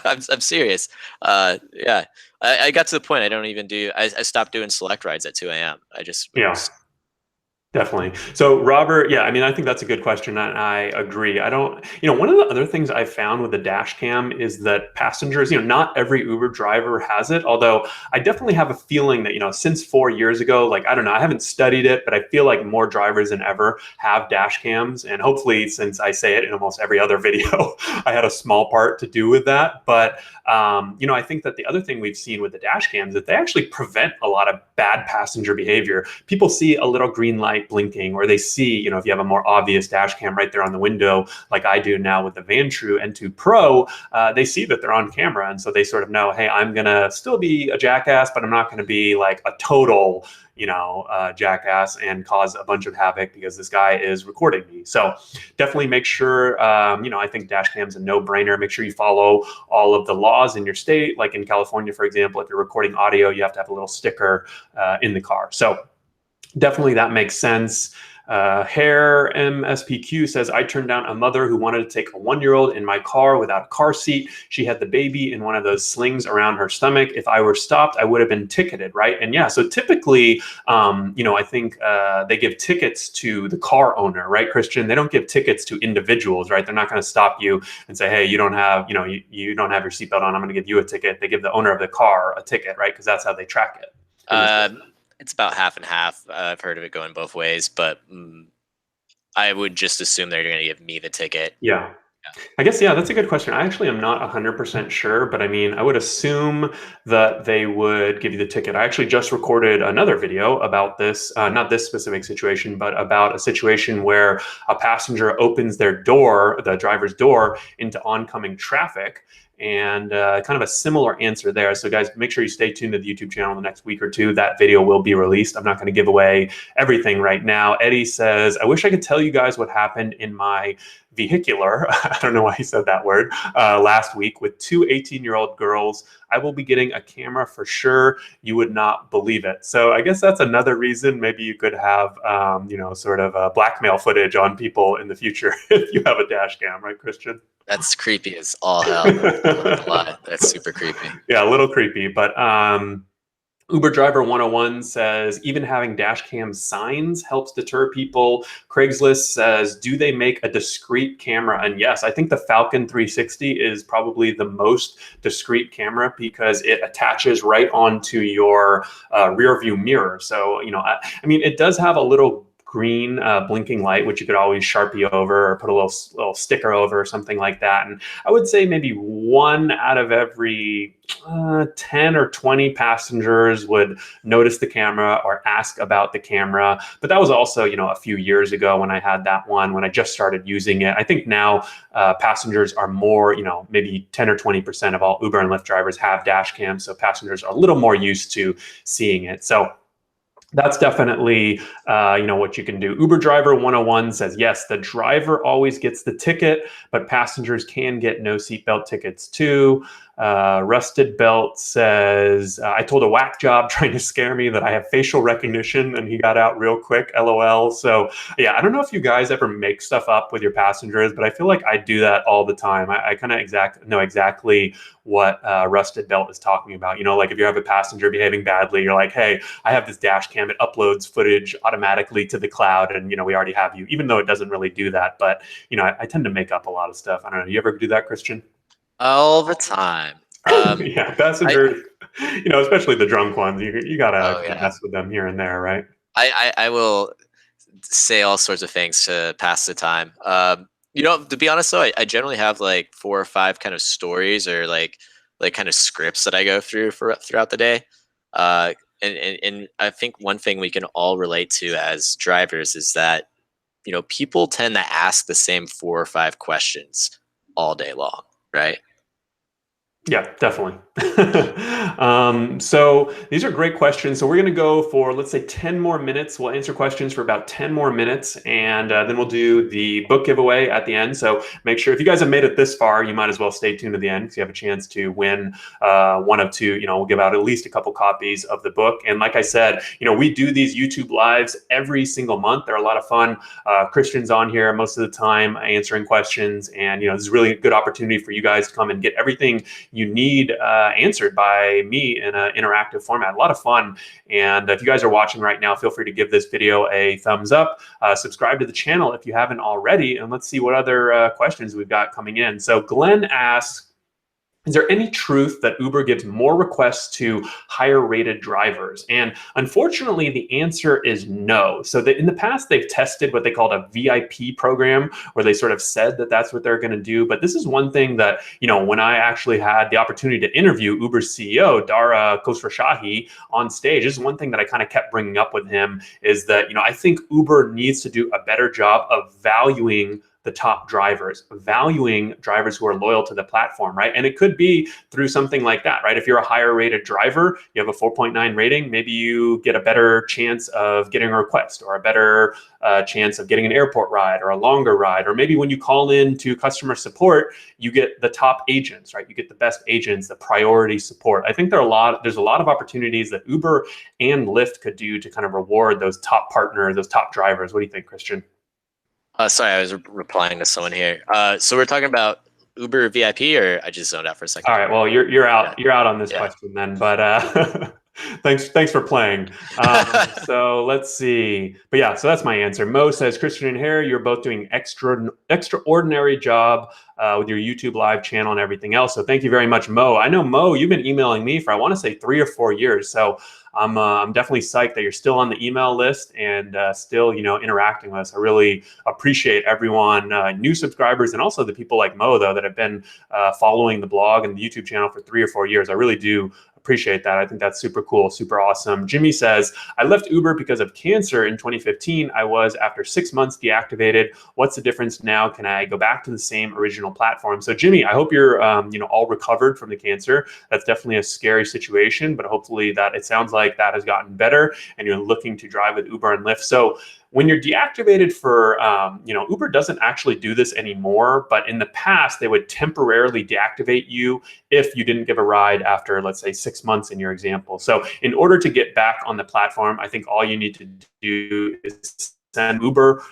I'm serious. Yeah, I got to the point I don't even do. I stopped doing Select rides at 2 a.m. I just Yeah. Definitely. So, Robert, yeah, I mean, I think that's a good question, and I agree. I don't, one of the other things I found with the dash cam is that passengers, not every Uber driver has it, although I definitely have a feeling that, since 4 years ago, like, I don't know, I haven't studied it, but I feel like more drivers than ever have dash cams. And hopefully, since I say it in almost every other video, I had a small part to do with that. But, I think that the other thing we've seen with the dash cams is that they actually prevent a lot of bad passenger behavior. People see a little green light blinking, or they see, if you have a more obvious dash cam right there on the window, like I do now with the Vantrue N2 Pro, they see that they're on camera. And so they sort of know, hey, I'm going to still be a jackass, but I'm not going to be like a total, jackass and cause a bunch of havoc because this guy is recording me. So definitely make sure, I think dash cam's a no-brainer. Make sure you follow all of the laws in your state. Like in California, for example, if you're recording audio, you have to have a little sticker in the car. So definitely that makes sense. Hair MSPQ says, I turned down a mother who wanted to take a 1-year-old in my car without a car seat. She had the baby in one of those slings around her stomach. If I were stopped, I would have been ticketed, right? And yeah, so typically, I think they give tickets to the car owner, right, Christian? They don't give tickets to individuals, right? They're not going to stop you and say, hey, you don't have, you don't have your seatbelt on. I'm going to give you a ticket. They give the owner of the car a ticket, right? Because that's how they track it. It's about half and half. I've heard of it going both ways, but I would just assume they're going to give me the ticket. Yeah. I guess, yeah, that's a good question. I actually am not 100% sure, but I mean, I would assume that they would give you the ticket. I actually just recorded another video about this, not this specific situation, but about a situation where a passenger opens their door, the driver's door, into oncoming traffic. And kind of a similar answer there. So guys, make sure you stay tuned to the YouTube channel in the next week or two. That video will be released. I'm not going to give away everything right now. Eddie says, I wish I could tell you guys what happened in my vehicular, I don't know why he said that word, last week with two 18-year-old girls. I will be getting a camera for sure. You would not believe it. So I guess that's another reason maybe you could have, sort of blackmail footage on people in the future if you have a dash cam, right, Christian? That's creepy as all hell. I'm not gonna lie. That's super creepy. Yeah, a little creepy, but Uber Driver 101 says, even having dash cam signs helps deter people. Craigslist says, do they make a discrete camera? And yes, I think the Falcon 360 is probably the most discrete camera because it attaches right onto your rear view mirror. So, I mean, it does have a little green blinking light, which you could always Sharpie over or put a little sticker over or something like that. And I would say maybe 1 out of every 10 or 20 passengers would notice the camera or ask about the camera. But that was also, a few years ago when I had that one, when I just started using it. I think now passengers are more, maybe 10 or 20% of all Uber and Lyft drivers have dash cams. So passengers are a little more used to seeing it. So that's definitely, what you can do. Uber Driver 101 says, yes, the driver always gets the ticket, but passengers can get no seatbelt tickets too. Rusted Belt says, I told a whack job trying to scare me that I have facial recognition and he got out real quick, LOL. So yeah, I don't know if you guys ever make stuff up with your passengers, but I feel like I do that all the time. I kind of know exactly what Rusted Belt is talking about. Like if you have a passenger behaving badly, you're like, hey, I have this dash cam, it uploads footage automatically to the cloud and, we already have you, even though it doesn't really do that. But, I tend to make up a lot of stuff. I don't know. You ever do that, Christian? All the time. Yeah, passengers, especially the drunk ones, you gotta mess with them here and there, right? I will say all sorts of things to pass the time. To be honest though, I generally have like 4 or 5 kind of stories or like kind of scripts that I go through throughout the day. And I think one thing we can all relate to as drivers is that, people tend to ask the same 4 or 5 questions all day long, right? Yeah, definitely. So these are great questions. So we're going to go for, let's say, 10 more minutes. We'll answer questions for about 10 more minutes, and then we'll do the book giveaway at the end. So make sure, if you guys have made it this far, you might as well stay tuned to the end because you have a chance to win one of 2. We'll give out at least a couple copies of the book. And like I said, we do these YouTube lives every single month. They're a lot of fun. Christian's on here most of the time answering questions, and this is really a good opportunity for you guys to come and get everything you need answered by me in an interactive format. A lot of fun. And if you guys are watching right now, feel free to give this video a thumbs up. Subscribe to the channel if you haven't already. And let's see what other questions we've got coming in. So Glenn asks, is there any truth that Uber gives more requests to higher rated drivers? And unfortunately, the answer is no. So in the past, they've tested what they called a VIP program, where they sort of said that that's what they're going to do. But this is one thing that, when I actually had the opportunity to interview Uber's CEO, Dara Khosrowshahi, on stage, this is one thing that I kind of kept bringing up with him, is that, I think Uber needs to do a better job of valuing the top drivers, valuing drivers who are loyal to the platform, right? And it could be through something like that, right? If you're a higher rated driver, you have a 4.9 rating, maybe you get a better chance of getting a request, or a better chance of getting an airport ride or a longer ride. Or maybe when you call in to customer support, you get the top agents, right? You get the best agents, the priority support. I think there's a lot of opportunities that Uber and Lyft could do to kind of reward those top partners, those top drivers. What do you think, Christian? Sorry, I was replying to someone here. So we're talking about Uber VIP, or I just zoned out for a second? All right. Well, you're out. Yeah. You're out on this question then. But thanks for playing. So let's see. But yeah, so that's my answer. Mo says, Christian and Harry, you're both doing extraordinary job with your YouTube live channel and everything else. So thank you very much, Mo. I know, Mo, you've been emailing me for, I want to say, 3 or 4 years. So I'm definitely psyched that you're still on the email list and still, interacting with us. I really appreciate everyone, new subscribers, and also the people like Mo, though, that have been following the blog and the YouTube channel for 3 or 4 years. I really do appreciate that. I think that's super cool, super awesome. Jimmy says, I left Uber because of cancer in 2015. I was, after 6 months, deactivated. What's the difference now? Can I go back to the same original platform? So Jimmy, I hope you're all recovered from the cancer. That's definitely a scary situation, but hopefully that it sounds like that has gotten better and you're looking to drive with Uber and Lyft. So when you're deactivated for, Uber doesn't actually do this anymore, but in the past, they would temporarily deactivate you if you didn't give a ride after, let's say, 6 months in your example. So in order to get back on the platform, I think all you need to do is send Uber,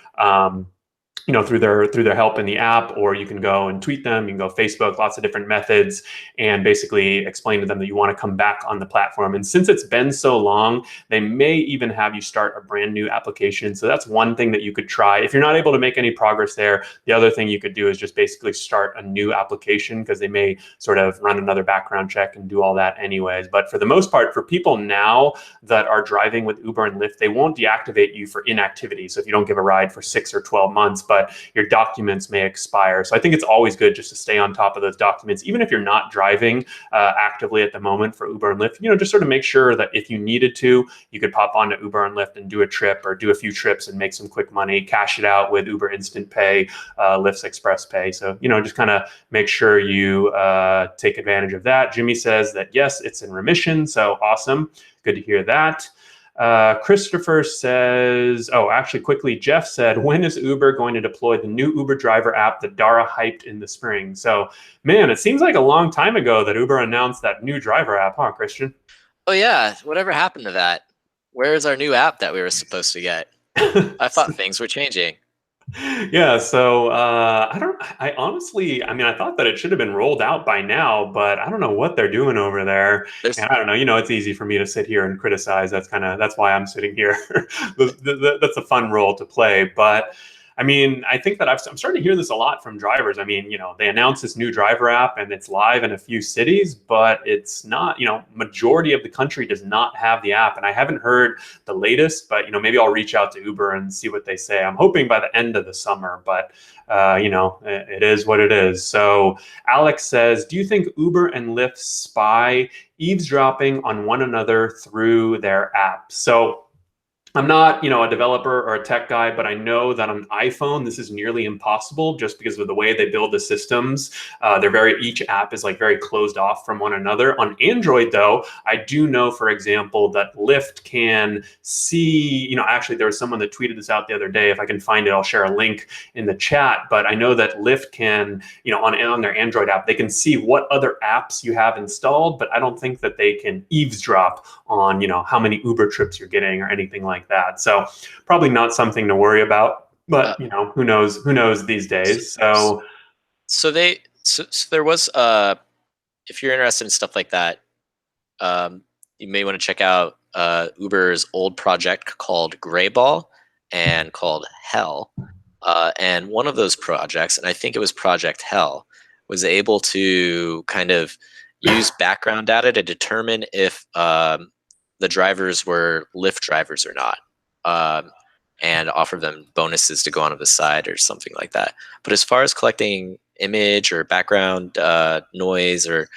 through their help in the app, or you can go and tweet them, you can go Facebook, lots of different methods, and basically explain to them that you want to come back on the platform. And since it's been so long, they may even have you start a brand new application. So that's one thing that you could try. If you're not able to make any progress there, the other thing you could do is just basically start a new application, because they may sort of run another background check and do all that anyways. But for the most part, for people now that are driving with Uber and Lyft, they won't deactivate you for inactivity. So if you don't give a ride for 6 or 12 months, but your documents may expire. So I think it's always good just to stay on top of those documents, even if you're not driving actively at the moment for Uber and Lyft. Just sort of make sure that if you needed to, you could pop onto Uber and Lyft and do a trip, or do a few trips and make some quick money, cash it out with Uber Instant Pay, Lyft's Express Pay. So, just kind of make sure you take advantage of that. Jimmy says that, yes, it's in remission. So awesome. Good to hear that. Christopher says, actually quickly, Jeff said, when is Uber going to deploy the new Uber driver app that Dara hyped in the spring? So, man, it seems like a long time ago that Uber announced that new driver app, huh, Christian? Oh yeah, whatever happened to that? Where is our new app that we were supposed to get? I thought things were changing. Yeah, so I honestly, I thought that it should have been rolled out by now, but I don't know what they're doing over there. And I don't know, it's easy for me to sit here and criticize. That's why I'm sitting here. That's a fun role to play. But I think that I'm starting to hear this a lot from drivers. They announced this new driver app and it's live in a few cities, but it's not, majority of the country does not have the app. And I haven't heard the latest, but, maybe I'll reach out to Uber and see what they say. I'm hoping by the end of the summer, but, it is what it is. So Alex says, do you think Uber and Lyft spy eavesdropping on one another through their app? So I'm not, a developer or a tech guy, but I know that on iPhone, this is nearly impossible just because of the way they build the systems. Each app is very closed off from one another. On Android, though, I do know, for example, that Lyft can see, actually there was someone that tweeted this out the other day. If I can find it, I'll share a link in the chat. But I know that Lyft can, on their Android app, they can see what other apps you have installed, but I don't think that they can eavesdrop on, how many Uber trips you're getting or anything like that. So probably not something to worry about, but who knows these days. So there was if you're interested in stuff like that, you may want to check out Uber's old project called Grayball and called Hell. And one of those projects, and I think it was Project Hell, was able to kind of use background data to determine if the drivers were Lyft drivers or not, and offer them bonuses to go on the side or something like that. But as far as collecting image or background noise, or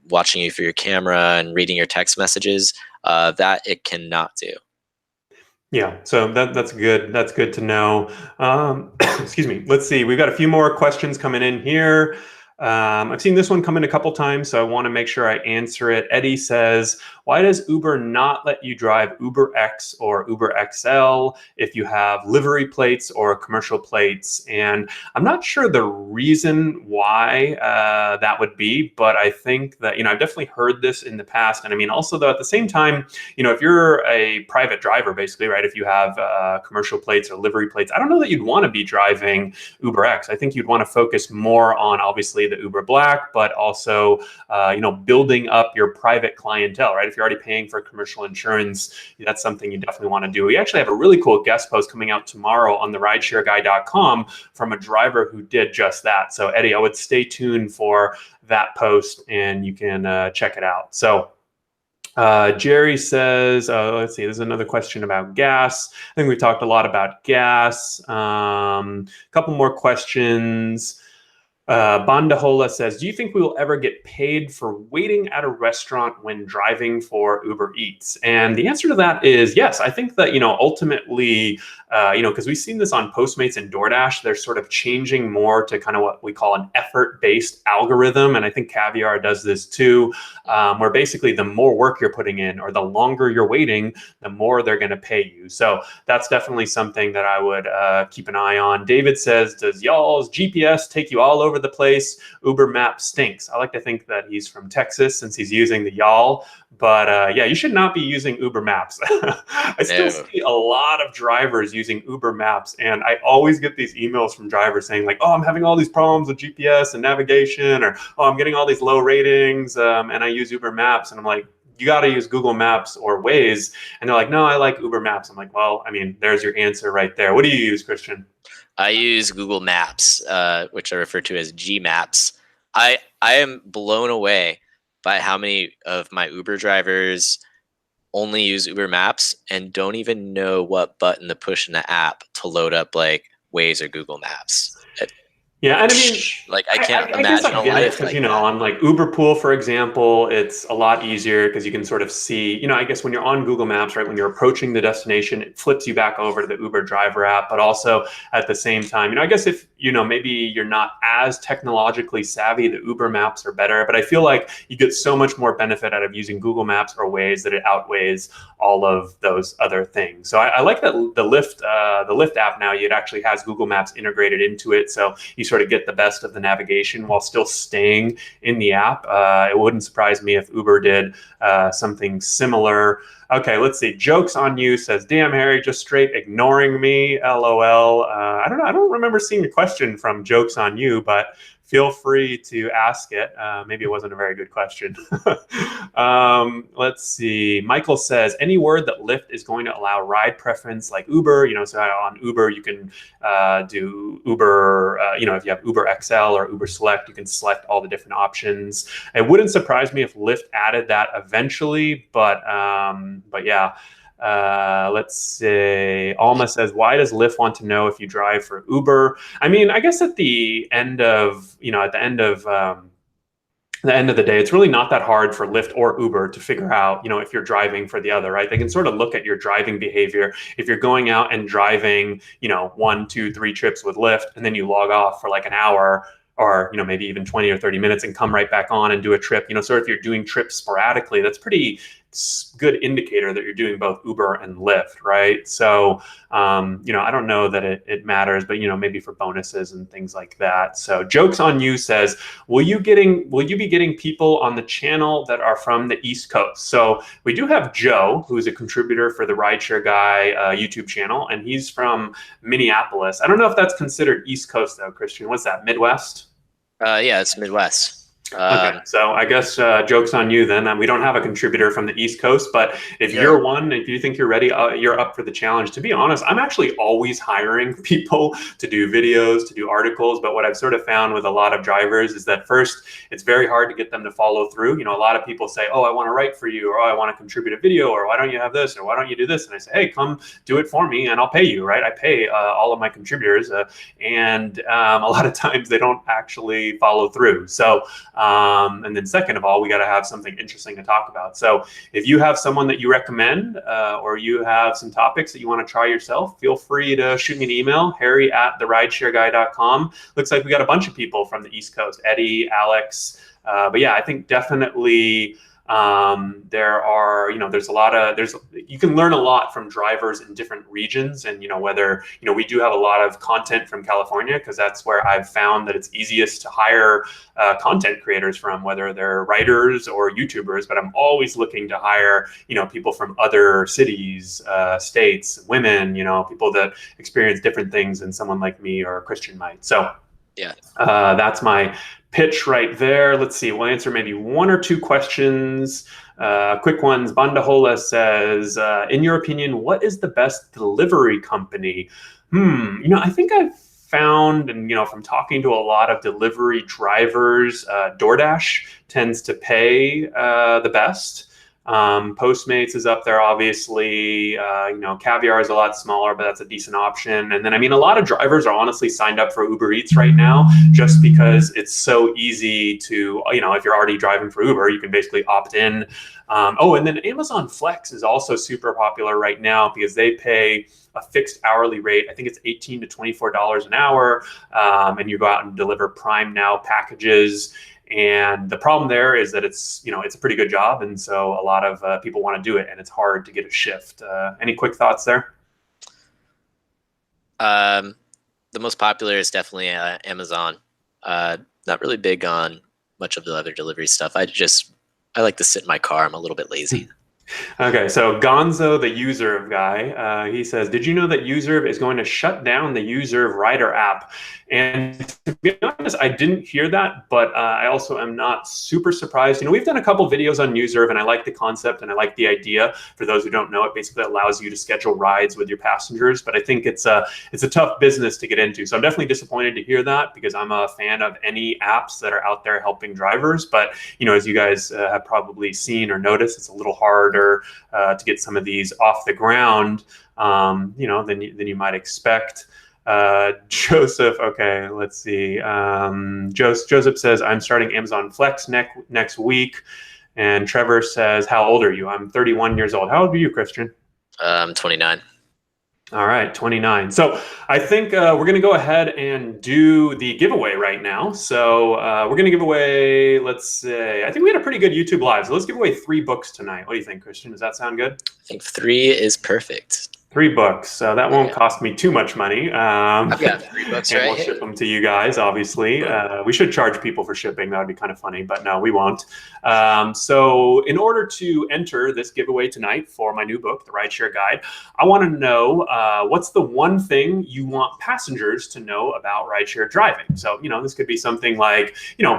watching you through your camera and reading your text messages, that it cannot do. Yeah, so that's good. That's good to know. Excuse me. Let's see. We've got a few more questions coming in here. I've seen this one come in a couple times, so I want to make sure I answer it. Eddie says, why does Uber not let you drive Uber X or Uber XL if you have livery plates or commercial plates? And I'm not sure the reason why that would be, but I think that, I've definitely heard this in the past. And I mean, also though, at the same time, if you're a private driver, basically, right, if you have commercial plates or livery plates, I don't know that you'd want to be driving Uber X. I think you'd want to focus more on, obviously, the Uber Black, but also, building up your private clientele, right? If you're already paying for commercial insurance, that's something you definitely want to do. We actually have a really cool guest post coming out tomorrow on the rideshareguy.com from a driver who did just that. So Eddie, I would stay tuned for that post and you can check it out. So Jerry says, let's see, there's another question about gas. I think we talked a lot about gas. A couple more questions. Bandahola says, do you think we will ever get paid for waiting at a restaurant when driving for Uber Eats? And the answer to that is yes. I think that, ultimately, because we've seen this on Postmates and DoorDash, they're sort of changing more to kind of what we call an effort-based algorithm. And I think Caviar does this too, where basically the more work you're putting in or the longer you're waiting, the more they're going to pay you. So that's definitely something that I would keep an eye on. David says, does y'all's GPS take you all over the place? Uber Maps stinks. I like to think that he's from Texas since he's using the y'all, but yeah, you should not be using Uber Maps. I still see a lot of drivers using Uber Maps, and I always get these emails from drivers saying like, oh, I'm having all these problems with GPS and navigation, or oh, I'm getting all these low ratings and I use Uber Maps. And I'm like, you got to use Google Maps or Waze. And they're like, no, I like Uber Maps. I'm like, well, I mean, there's your answer right there. What do you use, Christian? I use Google Maps, which I refer to as G Maps. I am blown away by how many of my Uber drivers only use Uber Maps and don't even know what button to push in the app to load up like Waze or Google Maps. Yeah, and I mean, like I can't I guess imagine I a get it life because, like that. on like Uber Pool, for example, it's a lot easier because you can sort of see, I guess when you're on Google Maps, right, when you're approaching the destination, it flips you back over to the Uber driver app. But also at the same time, I guess if, maybe you're not as technologically savvy, the Uber Maps are better. But I feel like you get so much more benefit out of using Google Maps or Waze that it outweighs all of those other things. So I like that the Lyft app now, it actually has Google Maps integrated into it. So you sort of get the best of the navigation while still staying in the app. It wouldn't surprise me if Uber did something similar. Okay, let's see. Jokes on You says, damn, Harry, just straight ignoring me. LOL. I don't know. I don't remember seeing a question from Jokes on You, but feel free to ask it. Maybe it wasn't a very good question. Let's see. Michael says, any word that Lyft is going to allow ride preference like Uber, so on Uber, you can do Uber, if you have Uber XL or Uber Select, you can select all the different options. It wouldn't surprise me if Lyft added that eventually, but yeah. Let's say Alma says, why does Lyft want to know if you drive for Uber? I mean, I guess at the end of, the end of the day, it's really not that hard for Lyft or Uber to figure out, if you're driving for the other, right? They can sort of look at your driving behavior. If you're going out and driving, 1, 2, 3 trips with Lyft, and then you log off for like an hour, or maybe even 20 or 30 minutes and come right back on and do a trip, so if you're doing trips sporadically, that's pretty good indicator that you're doing both Uber and Lyft, right? So I don't know that it matters, but maybe for bonuses and things like that. So Jokes on You says, will you be getting people on the channel that are from the East Coast? So we do have Joe, who is a contributor for the Rideshare Guy YouTube channel, and he's from Minneapolis. I don't know if that's considered East Coast though, Christian. What's that, Midwest? Yeah, it's Midwest. Okay, so I guess joke's on you then. We don't have a contributor from the East Coast, but if Yeah. you're one, if you think you're ready, you're up for the challenge. To be honest, I'm actually always hiring people to do videos, to do articles. But what I've sort of found with a lot of drivers is that first, it's very hard to get them to follow through. You know, a lot of people say, "Oh, I want to write for you," or "Oh, I want to contribute a video," or "Why don't you have this?" or "Why don't you do this?" And I say, "Hey, come do it for me, and I'll pay you." Right? I pay all of my contributors, and a lot of times they don't actually follow through. So. And then second of all, we got to have something interesting to talk about. So if you have someone that you recommend or you have some topics that you want to try yourself, feel free to shoot me an email, harry@therideshareguy.com. Looks like we got a bunch of people from the East Coast, Eddie, Alex. But yeah, I think definitely there are, there's a lot of, you can learn a lot from drivers in different regions. And, whether, we do have a lot of content from California, because that's where I've found that it's easiest to hire content creators from, whether they're writers or YouTubers. But I'm always looking to hire, people from other cities, states, women, people that experience different things than someone like me or Christian might. So Yeah. that's my pitch right there. Let's see. We'll answer maybe one or two questions. Quick ones. Bandahola says, in your opinion, what is the best delivery company? I think I've found, and from talking to a lot of delivery drivers, DoorDash tends to pay the best. Postmates is up there, obviously. Caviar is a lot smaller, but that's a decent option. And then, a lot of drivers are honestly signed up for Uber Eats right now, just because it's so easy to, if you're already driving for Uber, you can basically opt in. And then Amazon Flex is also super popular right now because they pay a fixed hourly rate. I think it's $18 to $24 an hour. And you go out and deliver Prime Now packages. And the problem there is that it's a pretty good job. And so a lot of people want to do it, and it's hard to get a shift. Any quick thoughts there? The most popular is definitely Amazon. Not really big on much of the other delivery stuff. I like to sit in my car. I'm a little bit lazy. Okay, so Gonzo, the Userve guy, he says, did you know that Userve is going to shut down the Userve Rider app? And to be honest, I didn't hear that, but I also am not super surprised. We've done a couple videos on Userve, and I like the concept and I like the idea. For those who don't know, it basically allows you to schedule rides with your passengers, but I think it's a tough business to get into. So I'm definitely disappointed to hear that, because I'm a fan of any apps that are out there helping drivers. But, as you guys have probably seen or noticed, it's a little harder to get some of these off the ground, than you might expect. Joseph, okay, let's see. Joseph says, I'm starting Amazon Flex next week. And Trevor says, how old are you? I'm 31 years old. How old are you, Christian? I'm 29. All right, 29. So I think we're going to go ahead and do the giveaway right now. So we're going to give away, let's say, I think we had a pretty good YouTube live. So let's give away 3 books tonight. What do you think, Christian? Does that sound good? I think 3 is perfect. 3 books. So that won't cost me too much money. I've got 3 books, and right? we'll ship them to you guys, obviously. We should charge people for shipping. That would be kind of funny, but no, we won't. So in order to enter this giveaway tonight for my new book, The Rideshare Guide, I want to know what's the one thing you want passengers to know about rideshare driving. So, this could be something like,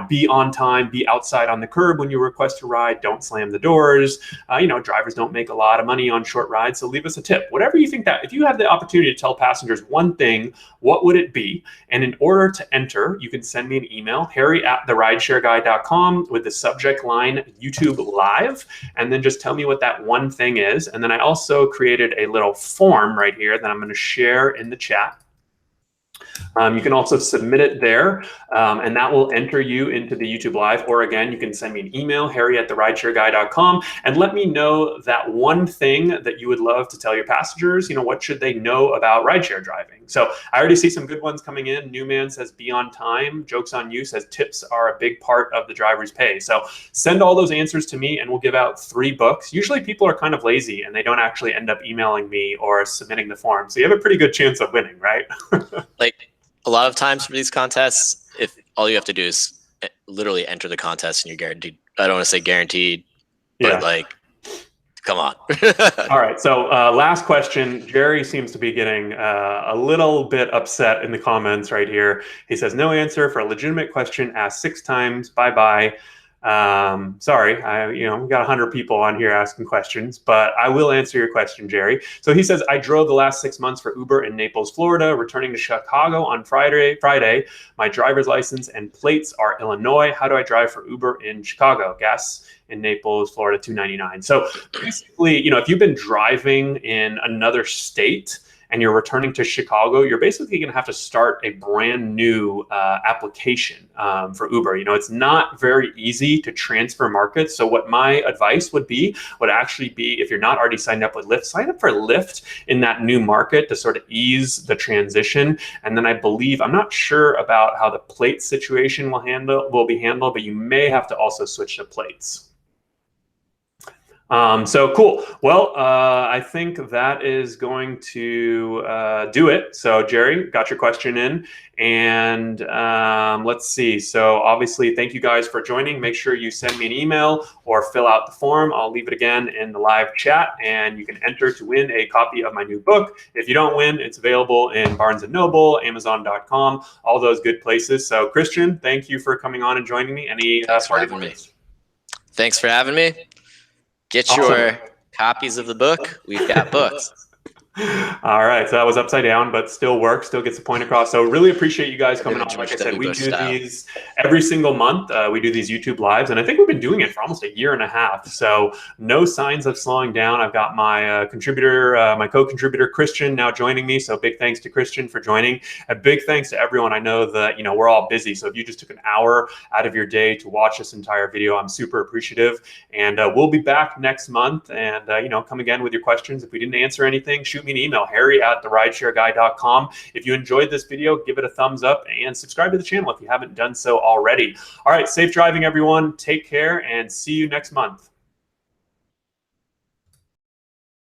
be on time, be outside on the curb when you request a ride, don't slam the doors. Drivers don't make a lot of money on short rides, so leave us a tip. Whatever you think that, if you have the opportunity to tell passengers one thing, what would it be? And in order to enter, you can send me an email, harry@therideshareguy.com, with the subject line YouTube Live, and then just tell me what that one thing is. And then I also created a little form right here that I'm going to share in the chat. You can also submit it there, and that will enter you into the YouTube Live. Or again, you can send me an email, harry@therideshareguy.com, and let me know that one thing that you would love to tell your passengers. What should they know about rideshare driving? So I already see some good ones coming in. Newman says, be on time. Jokes on You says, tips are a big part of the driver's pay. So send all those answers to me, and we'll give out 3 books. Usually people are kind of lazy, and they don't actually end up emailing me or submitting the form. So you have a pretty good chance of winning, right? Like, a lot of times for these contests, if all you have to do is literally enter the contest and you're guaranteed, I don't want to say guaranteed, but Come on. All right. So last question. Jerry seems to be getting a little bit upset in the comments right here. He says, no answer for a legitimate question asked 6 times. Bye-bye. Sorry, we got 100 people on here asking questions, but I will answer your question, Jerry. So he says, I drove the last 6 months for Uber in Naples, Florida, returning to Chicago on Friday. My driver's license and plates are Illinois. How do I drive for Uber in Chicago? Gas in Naples, Florida, $2.99. So basically, if you've been driving in another state and you're returning to Chicago, you're basically going to have to start a brand new application for Uber. It's not very easy to transfer markets. So what my advice would actually be, if you're not already signed up with Lyft, sign up for Lyft in that new market to sort of ease the transition. And then I'm not sure about how the plate situation will be handled, but you may have to also switch to plates. So cool. Well, I think that is going to do it. So Jerry, got your question in, and let's see. So obviously, thank you guys for joining. Make sure you send me an email or fill out the form. I'll leave it again in the live chat, and you can enter to win a copy of my new book. If you don't win, it's available in Barnes & Noble, Amazon.com, all those good places. So Christian, thank you for coming on and joining me. Any parting words? Thanks for having me. Get your copies of the book. We've got books. All right, so that was upside down, but still works, still gets the point across. So really appreciate you guys coming on. Like I said, we do these every single month. We do these YouTube lives, and I think we've been doing it for almost a year and a half. So no signs of slowing down. I've got my my co-contributor Christian now joining me. So big thanks to Christian for joining. A big thanks to everyone. I know that we're all busy, so if you just took an hour out of your day to watch this entire video, I'm super appreciative. And we'll be back next month, and come again with your questions. If we didn't answer anything, shoot me an email, harry@therideshareguy.com. If you enjoyed this video, give it a thumbs up and subscribe to the channel if you haven't done so already. All right, safe driving, everyone. Take care and see you next month.